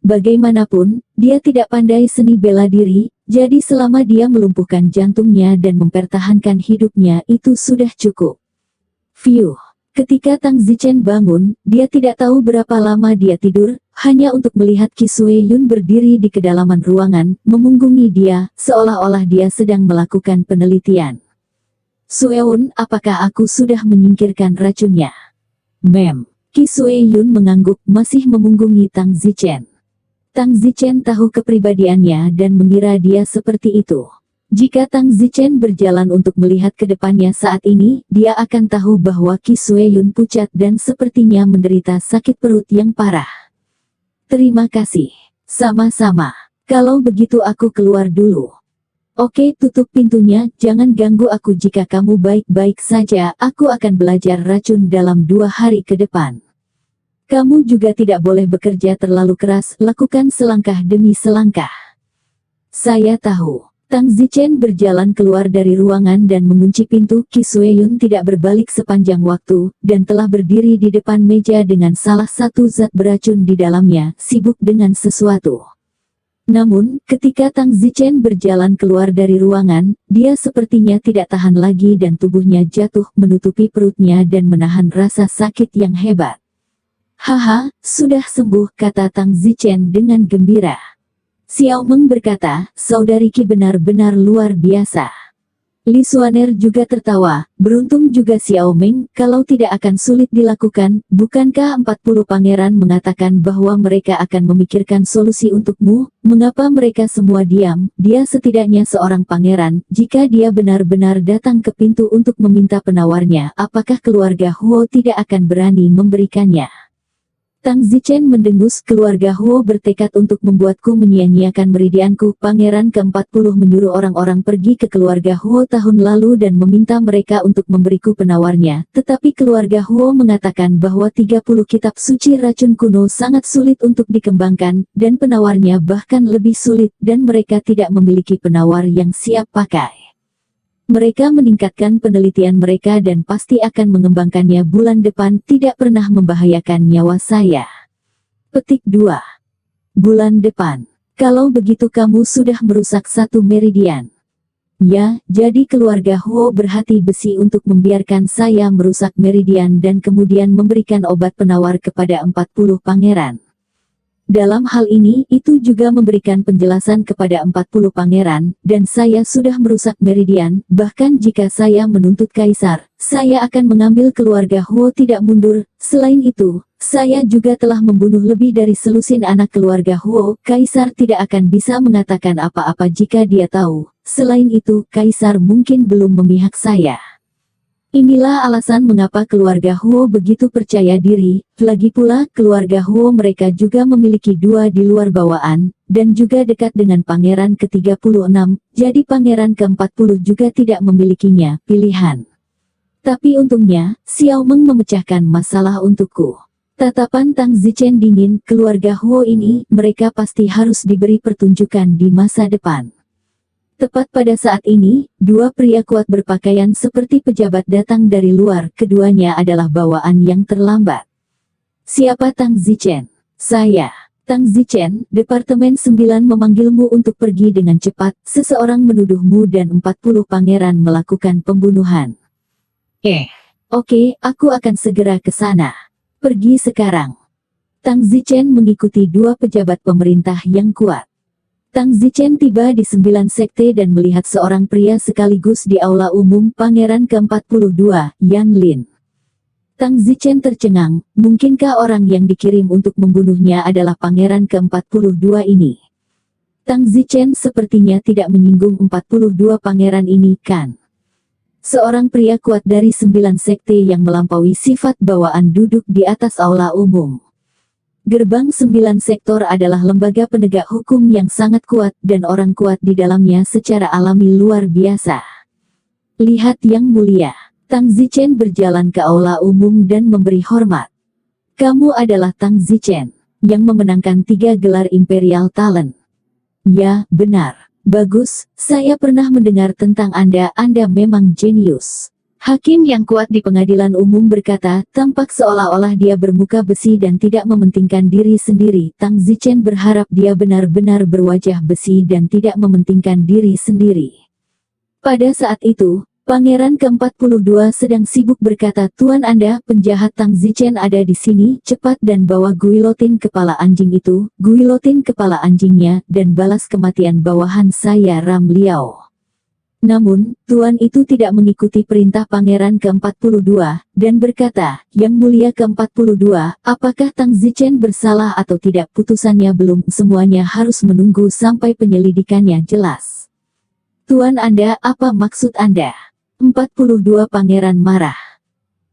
Bagaimanapun, dia tidak pandai seni bela diri, jadi selama dia melumpuhkan jantungnya dan mempertahankan hidupnya itu sudah cukup. View. Ketika Tang Zichen bangun, dia tidak tahu berapa lama dia tidur, hanya untuk melihat Qi Sui-yun berdiri di kedalaman ruangan, memunggungi dia, seolah-olah dia sedang melakukan penelitian. "Sui-yun, apakah aku sudah menyingkirkan racunnya?" "Mem." Qi Sui-yun mengangguk, masih memunggungi Tang Zichen. Tang Zichen tahu kepribadiannya dan mengira dia seperti itu. Jika Tang Zichen berjalan untuk melihat ke depannya saat ini, dia akan tahu bahwa Qi Sui-yun pucat dan sepertinya menderita sakit perut yang parah. "Terima kasih." "Sama-sama. Kalau begitu aku keluar dulu." "Oke, tutup pintunya, jangan ganggu aku jika kamu baik-baik saja, aku akan belajar racun dalam 2 hari ke depan. Kamu juga tidak boleh bekerja terlalu keras, lakukan selangkah demi selangkah." "Saya tahu." Tang Zichen berjalan keluar dari ruangan dan mengunci pintu. Qi Sui-yun tidak berbalik sepanjang waktu, dan telah berdiri di depan meja dengan salah satu zat beracun di dalamnya, sibuk dengan sesuatu. Namun, ketika Tang Zichen berjalan keluar dari ruangan, dia sepertinya tidak tahan lagi dan tubuhnya jatuh menutupi perutnya dan menahan rasa sakit yang hebat. "Haha, sudah sembuh," kata Tang Zichen dengan gembira. Xiao Meng berkata, "Saudari Qi benar-benar luar biasa." Li Xuaner juga tertawa, "Beruntung juga Xiao Meng, kalau tidak akan sulit dilakukan, bukankah 40 pangeran mengatakan bahwa mereka akan memikirkan solusi untukmu? Mengapa mereka semua diam? Dia setidaknya seorang pangeran, jika dia benar-benar datang ke pintu untuk meminta penawarnya, apakah keluarga Huo tidak akan berani memberikannya?" Tang Zichen mendengus. "Keluarga Huo bertekad untuk membuatku menyia-nyiakan meridianku." Pangeran ke-40 menyuruh orang-orang pergi ke keluarga Huo tahun lalu dan meminta mereka untuk memberiku penawarnya, tetapi keluarga Huo mengatakan bahwa 30 kitab suci racun kuno sangat sulit untuk dikembangkan, dan penawarnya bahkan lebih sulit, dan mereka tidak memiliki penawar yang siap pakai. Mereka meningkatkan penelitian mereka dan pasti akan mengembangkannya bulan depan, tidak pernah membahayakan nyawa saya. Petik 2. Bulan depan. Kalau begitu kamu sudah merusak 1 meridian. Ya, jadi keluarga Huo berhati besi untuk membiarkan saya merusak meridian dan kemudian memberikan obat penawar kepada 40 pangeran. Dalam hal ini, itu juga memberikan penjelasan kepada 40 pangeran, dan saya sudah merusak meridian. Bahkan jika saya menuntut kaisar, saya akan mengambil keluarga Huo tidak mundur. Selain itu, saya juga telah membunuh lebih dari selusin anak keluarga Huo. Kaisar tidak akan bisa mengatakan apa-apa jika dia tahu. Selain itu, kaisar mungkin belum memihak saya. Inilah alasan mengapa keluarga Huo begitu percaya diri. Lagi pula, keluarga Huo mereka juga memiliki 2 di luar bawaan, dan juga dekat dengan pangeran ke-36, jadi pangeran ke-40 juga tidak memilikinya pilihan. Tapi untungnya, Xiao Meng memecahkan masalah untukku. Tatapan Tang Zichen dingin. Keluarga Huo ini, mereka pasti harus diberi pertunjukan di masa depan. Tepat pada saat ini, 2 pria kuat berpakaian seperti pejabat datang dari luar. Keduanya adalah bawaan yang terlambat. "Siapa Tang Zichen?" "Saya." "Tang Zichen, Departemen 9 memanggilmu untuk pergi dengan cepat. Seseorang menuduhmu dan 40 pangeran melakukan pembunuhan." Oke, aku akan segera ke sana. Pergi sekarang." Tang Zichen mengikuti 2 pejabat pemerintah yang kuat. Tang Zichen tiba di 9 sekte dan melihat seorang pria sekaligus di aula umum. Pangeran ke-42, Yan Lin. Tang Zichen tercengang, mungkinkah orang yang dikirim untuk membunuhnya adalah pangeran ke-42 ini? Tang Zichen sepertinya tidak menyinggung 42 pangeran ini, kan? Seorang pria kuat dari 9 sekte yang melampaui sifat bawaan duduk di atas aula umum. Gerbang 9 sektor adalah lembaga penegak hukum yang sangat kuat dan orang kuat di dalamnya secara alami luar biasa. Lihat Yang Mulia. Tang Zichen berjalan ke aula umum dan memberi hormat. Kamu adalah Tang Zichen yang memenangkan 3 gelar Imperial Talent. Ya, benar. Bagus, saya pernah mendengar tentang Anda memang jenius. Hakim yang kuat di pengadilan umum berkata, tampak seolah-olah dia bermuka besi dan tidak mementingkan diri sendiri. Tang Zichen berharap dia benar-benar berwajah besi dan tidak mementingkan diri sendiri. Pada saat itu, Pangeran ke-42 sedang sibuk berkata, Tuan Anda, penjahat Tang Zichen ada di sini, cepat dan bawa guilotin kepala anjing itu, guilotin kepala anjingnya, dan balas kematian bawahan saya Ram Liao. Namun, Tuan itu tidak mengikuti perintah Pangeran ke-42, dan berkata, Yang Mulia ke-42, apakah Tang Zichen bersalah atau tidak? Putusannya belum, semuanya harus menunggu sampai penyelidikannya jelas. Tuan Anda, apa maksud Anda? 42 Pangeran marah.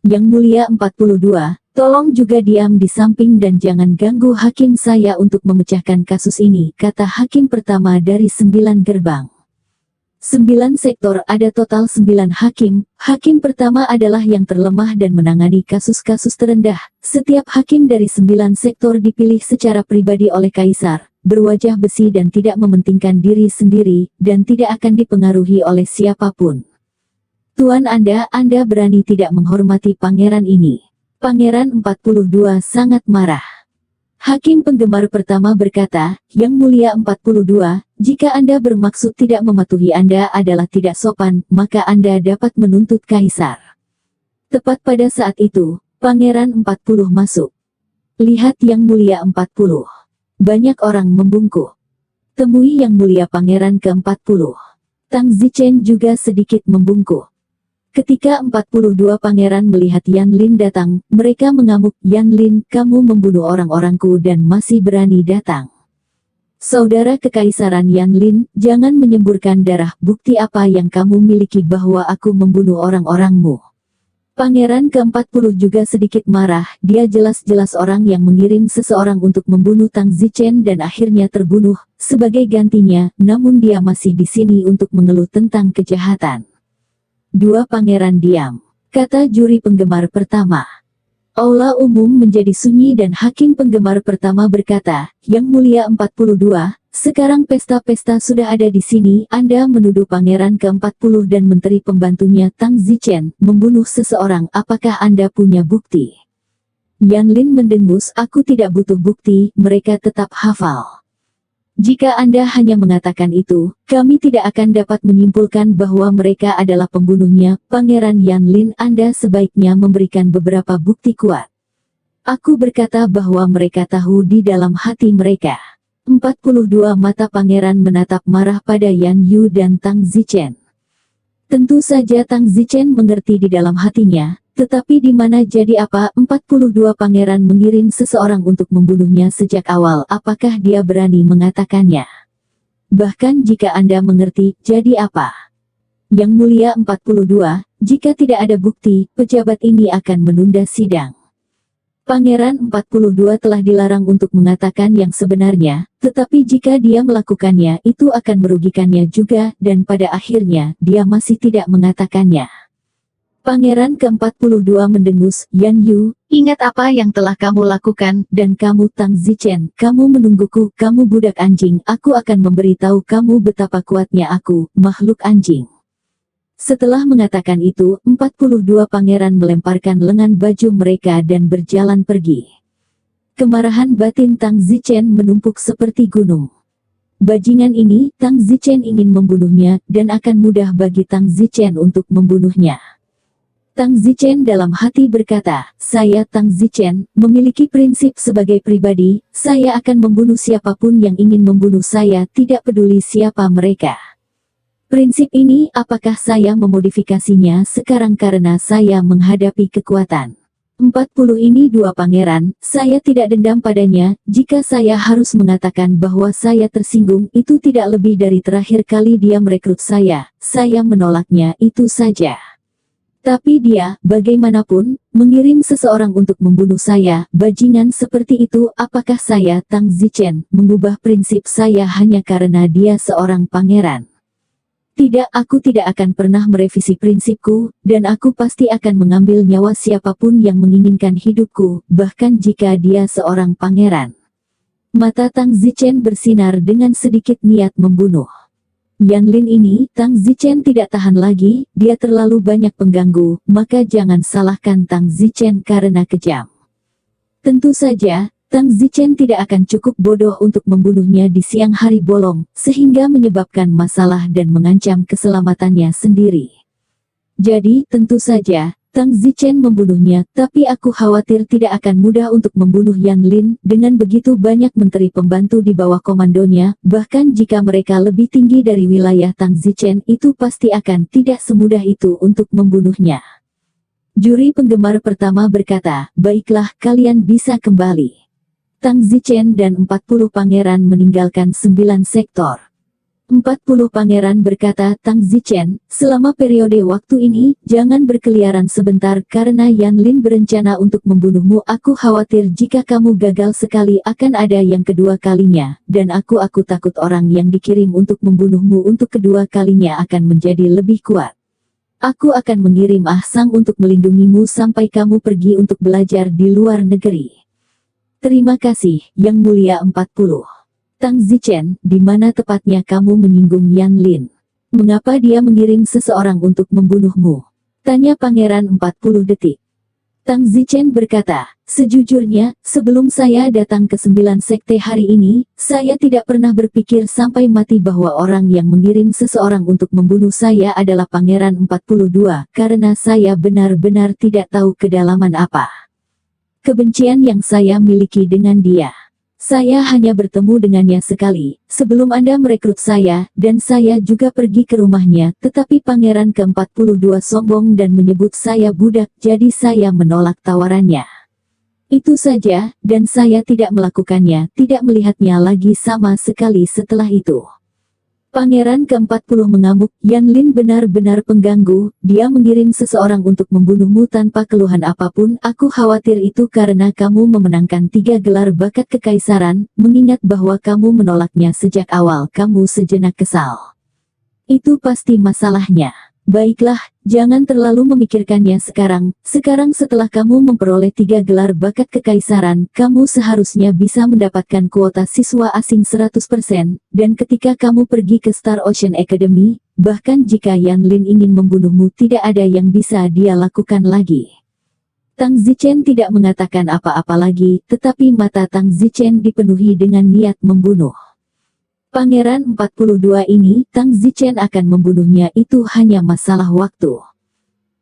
Yang Mulia 42, tolong juga diam di samping dan jangan ganggu hakim saya untuk memecahkan kasus ini, kata hakim pertama dari 9 gerbang. 9 sektor ada total 9 hakim. Hakim pertama adalah yang terlemah dan menangani kasus-kasus terendah. Setiap hakim dari 9 sektor dipilih secara pribadi oleh kaisar, berwajah besi dan tidak mementingkan diri sendiri, dan tidak akan dipengaruhi oleh siapapun. Tuan Anda berani tidak menghormati pangeran ini. Pangeran 42 sangat marah. Hakim penggemar pertama berkata, Yang Mulia 42, jika Anda bermaksud tidak mematuhi Anda adalah tidak sopan, maka Anda dapat menuntut kaisar. Tepat pada saat itu, Pangeran 40 masuk. Lihat Yang Mulia 40. Banyak orang membungkuk. Temui Yang Mulia Pangeran ke-40. Tang Zichen juga sedikit membungkuk. Ketika 42 pangeran melihat Yan Lin datang, mereka mengamuk, Yan Lin, kamu membunuh orang-orangku dan masih berani datang. Saudara Kekaisaran Yan Lin, jangan menyemburkan darah, bukti apa yang kamu miliki bahwa aku membunuh orang-orangmu? Pangeran ke-40 juga sedikit marah, dia jelas-jelas orang yang mengirim seseorang untuk membunuh Tang Zichen dan akhirnya terbunuh, sebagai gantinya, namun dia masih di sini untuk mengeluh tentang kejahatan. 2 pangeran diam, kata juri penggemar pertama. Aula umum menjadi sunyi dan hakim penggemar pertama berkata, Yang Mulia 42, sekarang pesta-pesta sudah ada di sini, Anda menuduh Pangeran ke-40 dan menteri pembantunya Tang Zichen membunuh seseorang, apakah Anda punya bukti? Yan Lin mendengus, aku tidak butuh bukti, mereka tetap hafal. Jika Anda hanya mengatakan itu, kami tidak akan dapat menyimpulkan bahwa mereka adalah pembunuhnya. Pangeran Yan Lin, Anda sebaiknya memberikan beberapa bukti kuat. Aku berkata bahwa mereka tahu di dalam hati mereka. 42 mata pangeran menatap marah pada Yan Yu dan Tang Zichen. Tentu saja Tang Zichen mengerti di dalam hatinya, tetapi di mana jadi apa 42 pangeran mengirim seseorang untuk membunuhnya sejak awal, apakah dia berani mengatakannya? Bahkan jika Anda mengerti, jadi apa? Yang Mulia 42, jika tidak ada bukti, pejabat ini akan menunda sidang. Pangeran 42 telah dilarang untuk mengatakan yang sebenarnya, tetapi jika dia melakukannya itu akan merugikannya juga, dan pada akhirnya, dia masih tidak mengatakannya. Pangeran ke-42 mendengus, Yan Yu, ingat apa yang telah kamu lakukan, dan kamu Tang Zichen, kamu menungguku, kamu budak anjing, aku akan memberitahu kamu betapa kuatnya aku, makhluk anjing. Setelah mengatakan itu, 42 pangeran melemparkan lengan baju mereka dan berjalan pergi. Kemarahan batin Tang Zichen menumpuk seperti gunung. Bajingan ini, Tang Zichen ingin membunuhnya, dan akan mudah bagi Tang Zichen untuk membunuhnya. Tang Zichen dalam hati berkata, saya Tang Zichen, memiliki prinsip sebagai pribadi, saya akan membunuh siapapun yang ingin membunuh saya, tidak peduli siapa mereka. Prinsip ini, apakah saya memodifikasinya sekarang karena saya menghadapi kekuatan? 40 ini 2 pangeran, saya tidak dendam padanya, jika saya harus mengatakan bahwa saya tersinggung, itu tidak lebih dari terakhir kali dia merekrut saya menolaknya, itu saja. Tapi dia, bagaimanapun, mengirim seseorang untuk membunuh saya, bajingan seperti itu. Apakah saya, Tang Zichen, mengubah prinsip saya hanya karena dia seorang pangeran? Tidak, aku tidak akan pernah merevisi prinsipku, dan aku pasti akan mengambil nyawa siapapun yang menginginkan hidupku, bahkan jika dia seorang pangeran. Mata Tang Zichen bersinar dengan sedikit niat membunuh. Yan Lin ini, Tang Zichen tidak tahan lagi, dia terlalu banyak pengganggu, maka jangan salahkan Tang Zichen karena kejam. Tentu saja, Tang Zichen tidak akan cukup bodoh untuk membunuhnya di siang hari bolong, sehingga menyebabkan masalah dan mengancam keselamatannya sendiri. Jadi, tentu saja, Tang Zichen membunuhnya, tapi aku khawatir tidak akan mudah untuk membunuh Yan Lin, dengan begitu banyak menteri pembantu di bawah komandonya, bahkan jika mereka lebih tinggi dari wilayah Tang Zichen, itu pasti akan tidak semudah itu untuk membunuhnya. Juri penggemar pertama berkata, baiklah, kalian bisa kembali. Tang Zichen dan 40 pangeran meninggalkan 9 sektor. 40 pangeran berkata, Tang Zichen, selama periode waktu ini, jangan berkeliaran sebentar karena Yan Lin berencana untuk membunuhmu. Aku khawatir jika kamu gagal sekali akan ada yang kedua kalinya, dan aku takut orang yang dikirim untuk membunuhmu untuk kedua kalinya akan menjadi lebih kuat. Aku akan mengirim Ah Sang untuk melindungimu sampai kamu pergi untuk belajar di luar negeri. Terima kasih, Yang Mulia 40. Tang Zichen, di mana tepatnya kamu menyinggung Yan Lin? Mengapa dia mengirim seseorang untuk membunuhmu? Tanya Pangeran 40 detik. Tang Zichen berkata, sejujurnya, sebelum saya datang ke 9 sekte hari ini, saya tidak pernah berpikir sampai mati bahwa orang yang mengirim seseorang untuk membunuh saya adalah Pangeran 42, karena saya benar-benar tidak tahu kedalaman apa kebencian yang saya miliki dengan dia. Saya hanya bertemu dengannya sekali, sebelum Anda merekrut saya, dan saya juga pergi ke rumahnya, tetapi Pangeran ke-42 sombong dan menyebut saya budak, jadi saya menolak tawarannya. Itu saja, dan saya tidak melakukannya, tidak melihatnya lagi sama sekali setelah itu. Pangeran ke-40 mengamuk, Yan Lin benar-benar pengganggu, dia mengirim seseorang untuk membunuhmu tanpa keluhan apapun. Aku khawatir itu karena kamu memenangkan 3 gelar bakat kekaisaran, mengingat bahwa kamu menolaknya sejak awal. Kamu sejenak kesal. Itu pasti masalahnya. Baiklah, jangan terlalu memikirkannya sekarang. Sekarang setelah kamu memperoleh 3 gelar bakat kekaisaran, kamu seharusnya bisa mendapatkan kuota siswa asing 100%, dan ketika kamu pergi ke Star Ocean Academy, bahkan jika Yan Lin ingin membunuhmu tidak ada yang bisa dia lakukan lagi. Tang Zichen tidak mengatakan apa-apa lagi, tetapi mata Tang Zichen dipenuhi dengan niat membunuh. Pangeran 42 ini, Tang Zichen akan membunuhnya, itu hanya masalah waktu.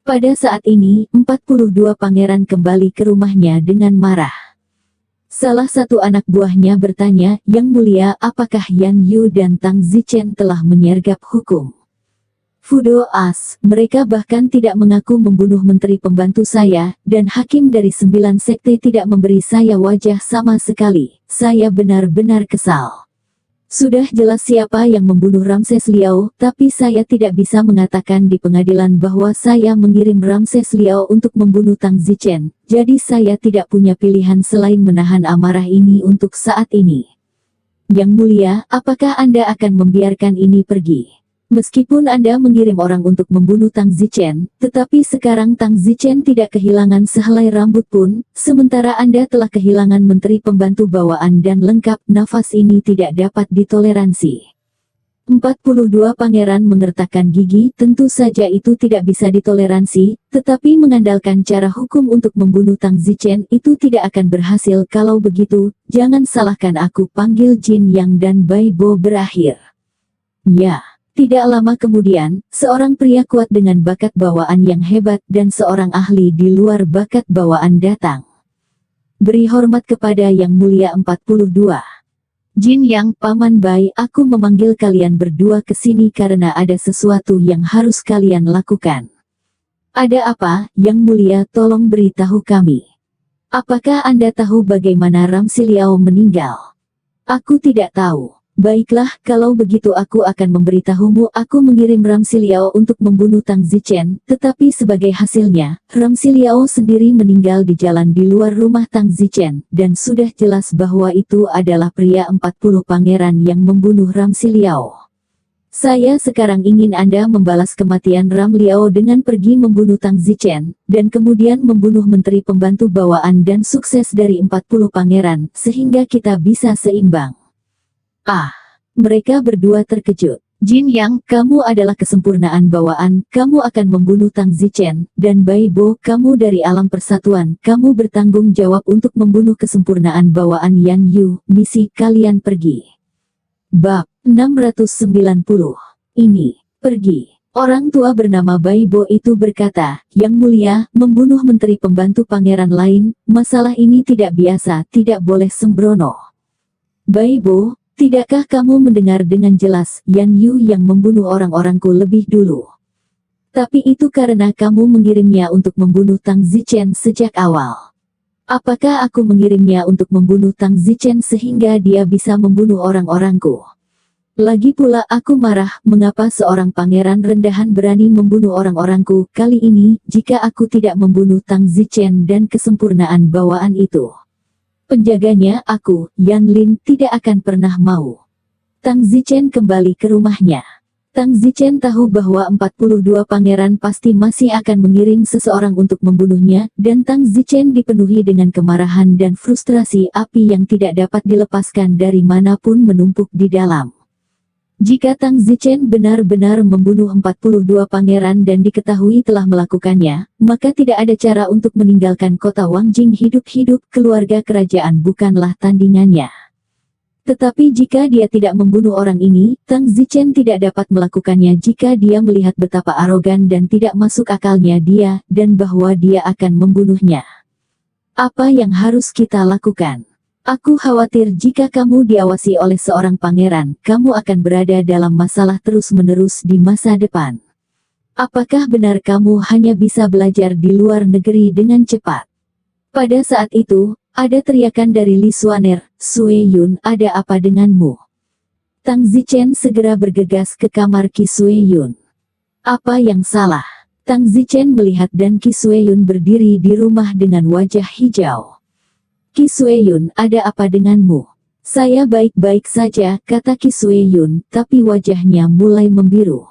Pada saat ini, 42 pangeran kembali ke rumahnya dengan marah. Salah satu anak buahnya bertanya, Yang Mulia, apakah Yan Yu dan Tang Zichen telah menyergap hukum? Fudo As, mereka bahkan tidak mengaku membunuh menteri pembantu saya, dan hakim dari 9 sekte tidak memberi saya wajah sama sekali. Saya benar-benar kesal. Sudah jelas siapa yang membunuh Ramses Liao, tapi saya tidak bisa mengatakan di pengadilan bahwa saya mengirim Ramses Liao untuk membunuh Tang Zichen, jadi saya tidak punya pilihan selain menahan amarah ini untuk saat ini. Yang Mulia, apakah Anda akan membiarkan ini pergi? Meskipun Anda mengirim orang untuk membunuh Tang Zichen, tetapi sekarang Tang Zichen tidak kehilangan sehelai rambut pun, sementara Anda telah kehilangan menteri pembantu bawaan dan lengkap. Nafas ini tidak dapat ditoleransi. 42 pangeran mengertakkan gigi, tentu saja itu tidak bisa ditoleransi, tetapi mengandalkan cara hukum untuk membunuh Tang Zichen itu tidak akan berhasil. Kalau begitu, jangan salahkan aku. Panggil Jin Yang dan Bai Bo berakhir. Ya. Tidak lama kemudian, seorang pria kuat dengan bakat bawaan yang hebat dan seorang ahli di luar bakat bawaan datang. Beri hormat kepada Yang Mulia 42. Jin Yang, Paman Bai, aku memanggil kalian berdua ke sini karena ada sesuatu yang harus kalian lakukan. Ada apa, Yang Mulia? Tolong beritahu kami. Apakah Anda tahu bagaimana Ramsi Liao meninggal? Aku tidak tahu. Baiklah, kalau begitu aku akan memberitahumu. Aku mengirim Ram Siliao untuk membunuh Tang Zichen, tetapi sebagai hasilnya, Ram Siliao sendiri meninggal di jalan di luar rumah Tang Zichen, dan sudah jelas bahwa itu adalah pria 40 pangeran yang membunuh Ram Siliao. Saya sekarang ingin Anda membalas kematian Ram Liao dengan pergi membunuh Tang Zichen, dan kemudian membunuh menteri pembantu bawaan dan sukses dari 40 pangeran, sehingga kita bisa seimbang. Ah, mereka berdua terkejut. Jin Yang, kamu adalah kesempurnaan bawaan, kamu akan membunuh Tang Zichen, dan Bai Bo, kamu dari alam persatuan, kamu bertanggung jawab untuk membunuh kesempurnaan bawaan Yang Yu, misi kalian pergi. Bab 690. Ini, pergi. Orang tua bernama Bai Bo itu berkata, Yang Mulia, membunuh menteri pembantu pangeran lain, masalah ini tidak biasa, tidak boleh sembrono. Bai Bo, tidakkah kamu mendengar dengan jelas, Yang Yu yang membunuh orang-orangku lebih dulu? Tapi itu karena kamu mengirimnya untuk membunuh Tang Zichen sejak awal. Apakah aku mengirimnya untuk membunuh Tang Zichen sehingga dia bisa membunuh orang-orangku? Lagi pula aku marah, mengapa seorang pangeran rendahan berani membunuh orang-orangku? Kali ini, jika aku tidak membunuh Tang Zichen dan kesempurnaan bawaan itu, penjaganya, aku, Yan Lin, tidak akan pernah mau. Tang Zichen kembali ke rumahnya. Tang Zichen tahu bahwa 42 pangeran pasti masih akan mengiring seseorang untuk membunuhnya, dan Tang Zichen dipenuhi dengan kemarahan dan frustrasi, api yang tidak dapat dilepaskan dari manapun menumpuk di dalam. Jika Tang Zichen benar-benar membunuh 42 pangeran dan diketahui telah melakukannya, maka tidak ada cara untuk meninggalkan kota Wangjing hidup-hidup. Keluarga kerajaan bukanlah tandingannya. Tetapi jika dia tidak membunuh orang ini, Tang Zichen tidak dapat melakukannya jika dia melihat betapa arogan dan tidak masuk akalnya dia, dan bahwa dia akan membunuhnya. Apa yang harus kita lakukan? Aku khawatir jika kamu diawasi oleh seorang pangeran, kamu akan berada dalam masalah terus-menerus di masa depan. Apakah benar kamu hanya bisa belajar di luar negeri dengan cepat? Pada saat itu, ada teriakan dari Li Xuaner, Sui Yun, ada apa denganmu? Tang Zichen segera bergegas ke kamar Qi Sui Yun. Apa yang salah? Tang Zichen melihat dan Qi Sui Yun berdiri di rumah dengan wajah hijau. Qi Sui Yun, ada apa denganmu? Saya baik-baik saja, kata Qi Sui Yun, tapi wajahnya mulai membiru.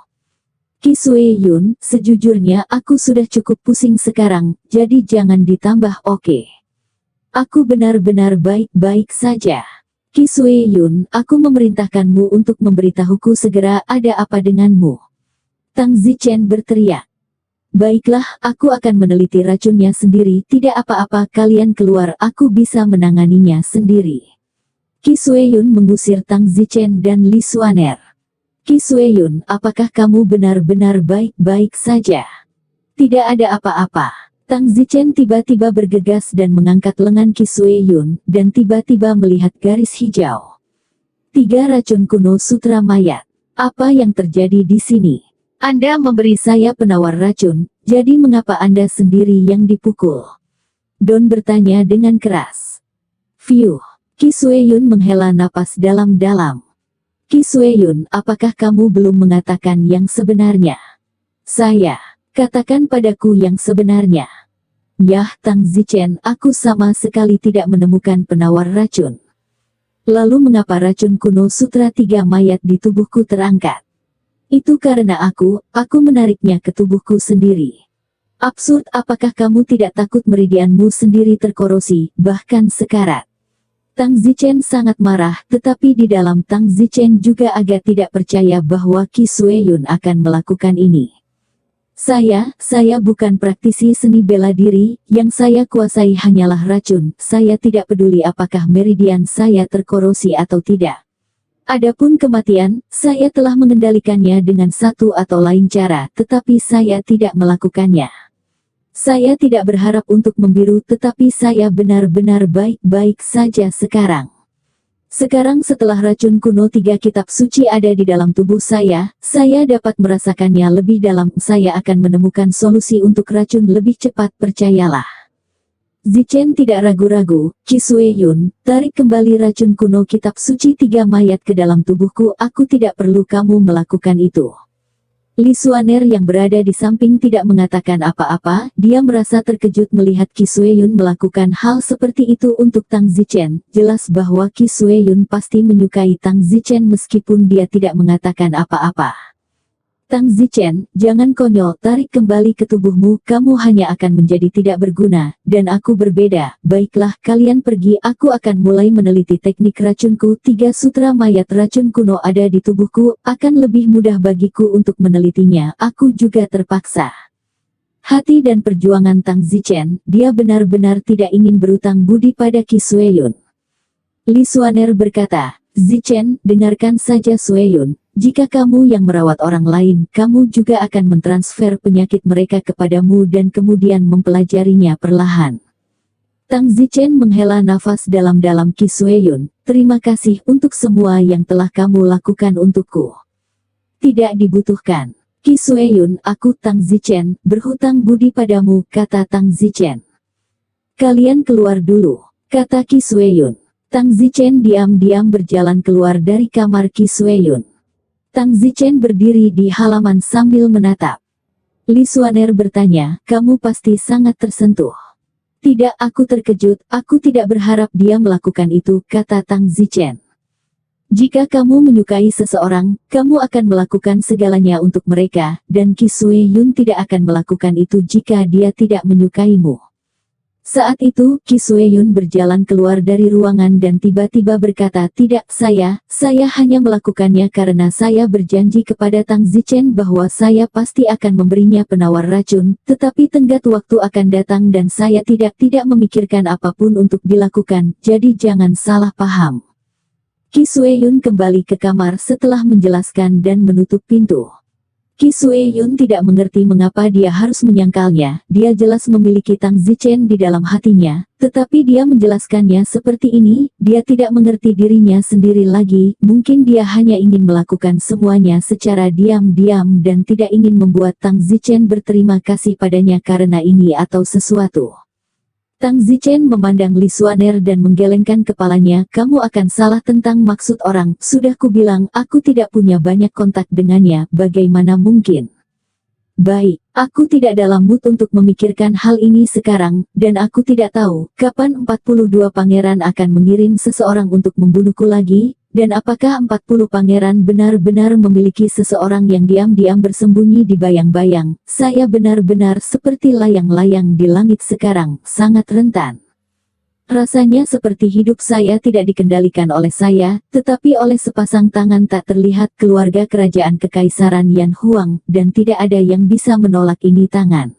Qi Sui Yun, sejujurnya aku sudah cukup pusing sekarang, jadi jangan ditambah, oke? Aku benar-benar baik-baik saja. Qi Sui Yun, aku memerintahkanmu untuk memberitahuku segera ada apa denganmu. Tang Zichen berteriak. Baiklah, aku akan meneliti racunnya sendiri, tidak apa-apa, kalian keluar, aku bisa menanganinya sendiri. Qi Sui Yun mengusir Tang Zichen dan Li Xuaner. Qi Sui Yun, apakah kamu benar-benar baik-baik saja? Tidak ada apa-apa. Tang Zichen tiba-tiba bergegas dan mengangkat lengan Qi Sui Yun, dan tiba-tiba melihat garis hijau. 3 racun kuno sutra mayat. Apa yang terjadi di sini? Anda memberi saya penawar racun, jadi mengapa Anda sendiri yang dipukul? Don bertanya dengan keras. Fiuh. Qi Sui Yun menghela napas dalam-dalam. Qi Sui Yun, apakah kamu belum mengatakan yang sebenarnya? Saya. Katakan padaku yang sebenarnya. Yah, Tang Zichen, aku sama sekali tidak menemukan penawar racun. Lalu mengapa racun kuno sutra 3 mayat di tubuhku terangkat? Itu karena aku menariknya ke tubuhku sendiri. Absurd, apakah kamu tidak takut meridianmu sendiri terkorosi, bahkan sekarat? Tang Zichen sangat marah, tetapi di dalam Tang Zichen juga agak tidak percaya bahwa Qi Sui Yun akan melakukan ini. Saya bukan praktisi seni bela diri, yang saya kuasai hanyalah racun, saya tidak peduli apakah meridian saya terkorosi atau tidak. Adapun kematian, saya telah mengendalikannya dengan satu atau lain cara, tetapi saya tidak melakukannya. Saya tidak berharap untuk membiru, tetapi saya benar-benar baik-baik saja sekarang. Sekarang setelah racun kuno 3 kitab suci ada di dalam tubuh saya dapat merasakannya lebih dalam, saya akan menemukan solusi untuk racun lebih cepat, percayalah. Zichen tidak ragu-ragu, Qi Sui-yun, tarik kembali racun kuno kitab suci 3 mayat ke dalam tubuhku, aku tidak perlu kamu melakukan itu. Li Xuaner yang berada di samping tidak mengatakan apa-apa, dia merasa terkejut melihat Qi Sui-yun melakukan hal seperti itu untuk Tang Zichen. Jelas bahwa Qi Sui-yun pasti menyukai Tang Zichen meskipun dia tidak mengatakan apa-apa. Tang Zichen, jangan konyol, tarik kembali ke tubuhmu, kamu hanya akan menjadi tidak berguna, dan aku berbeda. Baiklah, kalian pergi, aku akan mulai meneliti teknik racunku. 3 sutra mayat racun kuno ada di tubuhku, akan lebih mudah bagiku untuk menelitinya. Aku juga terpaksa. Hati dan perjuangan Tang Zichen, dia benar-benar tidak ingin berutang budi pada Qi Sui-yun. Li Xuaner berkata, Zichen, dengarkan saja Sui-yun. Jika kamu yang merawat orang lain, kamu juga akan mentransfer penyakit mereka kepadamu dan kemudian mempelajarinya perlahan. Tang Zichen menghela nafas dalam-dalam. Qi Sui-yun, terima kasih untuk semua yang telah kamu lakukan untukku. Tidak dibutuhkan. Qi Sui-yun, aku Tang Zichen, berhutang budi padamu, kata Tang Zichen. Kalian keluar dulu, kata Qi Sui-yun. Tang Zichen diam-diam berjalan keluar dari kamar Qi Sui-yun. Tang Zichen berdiri di halaman sambil menatap. Li Xuaner bertanya, kamu pasti sangat tersentuh. Tidak, aku terkejut, aku tidak berharap dia melakukan itu, kata Tang Zichen. Jika kamu menyukai seseorang, kamu akan melakukan segalanya untuk mereka, dan Qi Sui-yun tidak akan melakukan itu jika dia tidak menyukaimu. Saat itu, Qi Sui-yun berjalan keluar dari ruangan dan tiba-tiba berkata, tidak, saya hanya melakukannya karena saya berjanji kepada Tang Zichen bahwa saya pasti akan memberinya penawar racun, tetapi tenggat waktu akan datang dan saya tidak memikirkan apapun untuk dilakukan, jadi jangan salah paham. Qi Sui-yun kembali ke kamar setelah menjelaskan dan menutup pintu. Qi Sui-yun tidak mengerti mengapa dia harus menyangkalnya, dia jelas memiliki Tang Zichen di dalam hatinya, tetapi dia menjelaskannya seperti ini, dia tidak mengerti dirinya sendiri lagi, mungkin dia hanya ingin melakukan semuanya secara diam-diam dan tidak ingin membuat Tang Zichen berterima kasih padanya karena ini atau sesuatu. Tang Zichen memandang Li Xuaner dan menggelengkan kepalanya, kamu akan salah tentang maksud orang, sudah kubilang aku tidak punya banyak kontak dengannya, bagaimana mungkin? Baik, aku tidak dalam mood untuk memikirkan hal ini sekarang, dan aku tidak tahu, kapan 42 pangeran akan mengirim seseorang untuk membunuhku lagi, dan apakah 40 pangeran benar-benar memiliki seseorang yang diam-diam bersembunyi di bayang-bayang. Saya benar-benar seperti layang-layang di langit sekarang, sangat rentan. Rasanya seperti hidup saya tidak dikendalikan oleh saya, tetapi oleh sepasang tangan tak terlihat keluarga kerajaan Kekaisaran Yan Huang, dan tidak ada yang bisa menolak ini tangan.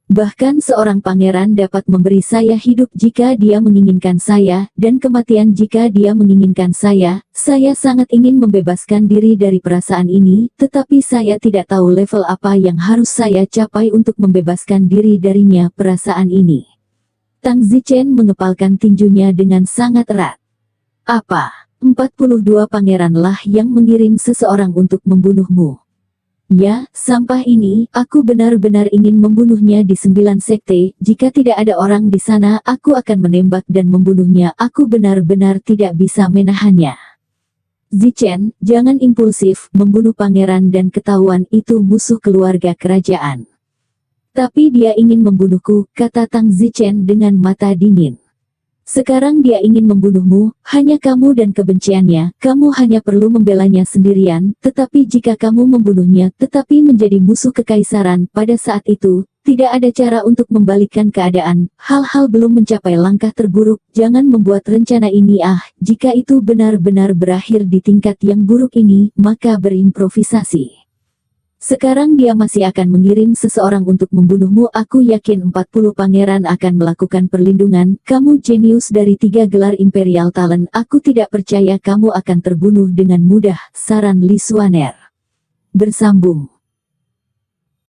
Bahkan seorang pangeran dapat memberi saya hidup jika dia menginginkan saya, dan kematian jika dia menginginkan saya. Saya sangat ingin membebaskan diri dari perasaan ini, tetapi saya tidak tahu level apa yang harus saya capai untuk membebaskan diri darinya perasaan ini. Tang Zichen mengepalkan tinjunya dengan sangat erat. Apa? 42 pangeranlah yang mengirim seseorang untuk membunuhmu. Ya, sampah ini, aku benar-benar ingin membunuhnya di 9 sekte, jika tidak ada orang di sana, aku akan menembak dan membunuhnya, aku benar-benar tidak bisa menahannya. Zichen, jangan impulsif, membunuh pangeran dan ketahuan itu musuh keluarga kerajaan. Tapi dia ingin membunuhku, kata Tang Zichen dengan mata dingin. Sekarang dia ingin membunuhmu, hanya kamu dan kebenciannya, kamu hanya perlu membelanya sendirian, tetapi jika kamu membunuhnya tetapi menjadi musuh kekaisaran, pada saat itu, tidak ada cara untuk membalikkan keadaan, hal-hal belum mencapai langkah terburuk, jangan membuat rencana ini jika itu benar-benar berakhir di tingkat yang buruk ini, maka berimprovisasi. Sekarang dia masih akan mengirim seseorang untuk membunuhmu. Aku yakin 40 pangeran akan melakukan perlindungan. Kamu jenius dari 3 gelar Imperial Talent. Aku tidak percaya kamu akan terbunuh dengan mudah, saran Li Xuaner. Bersambung.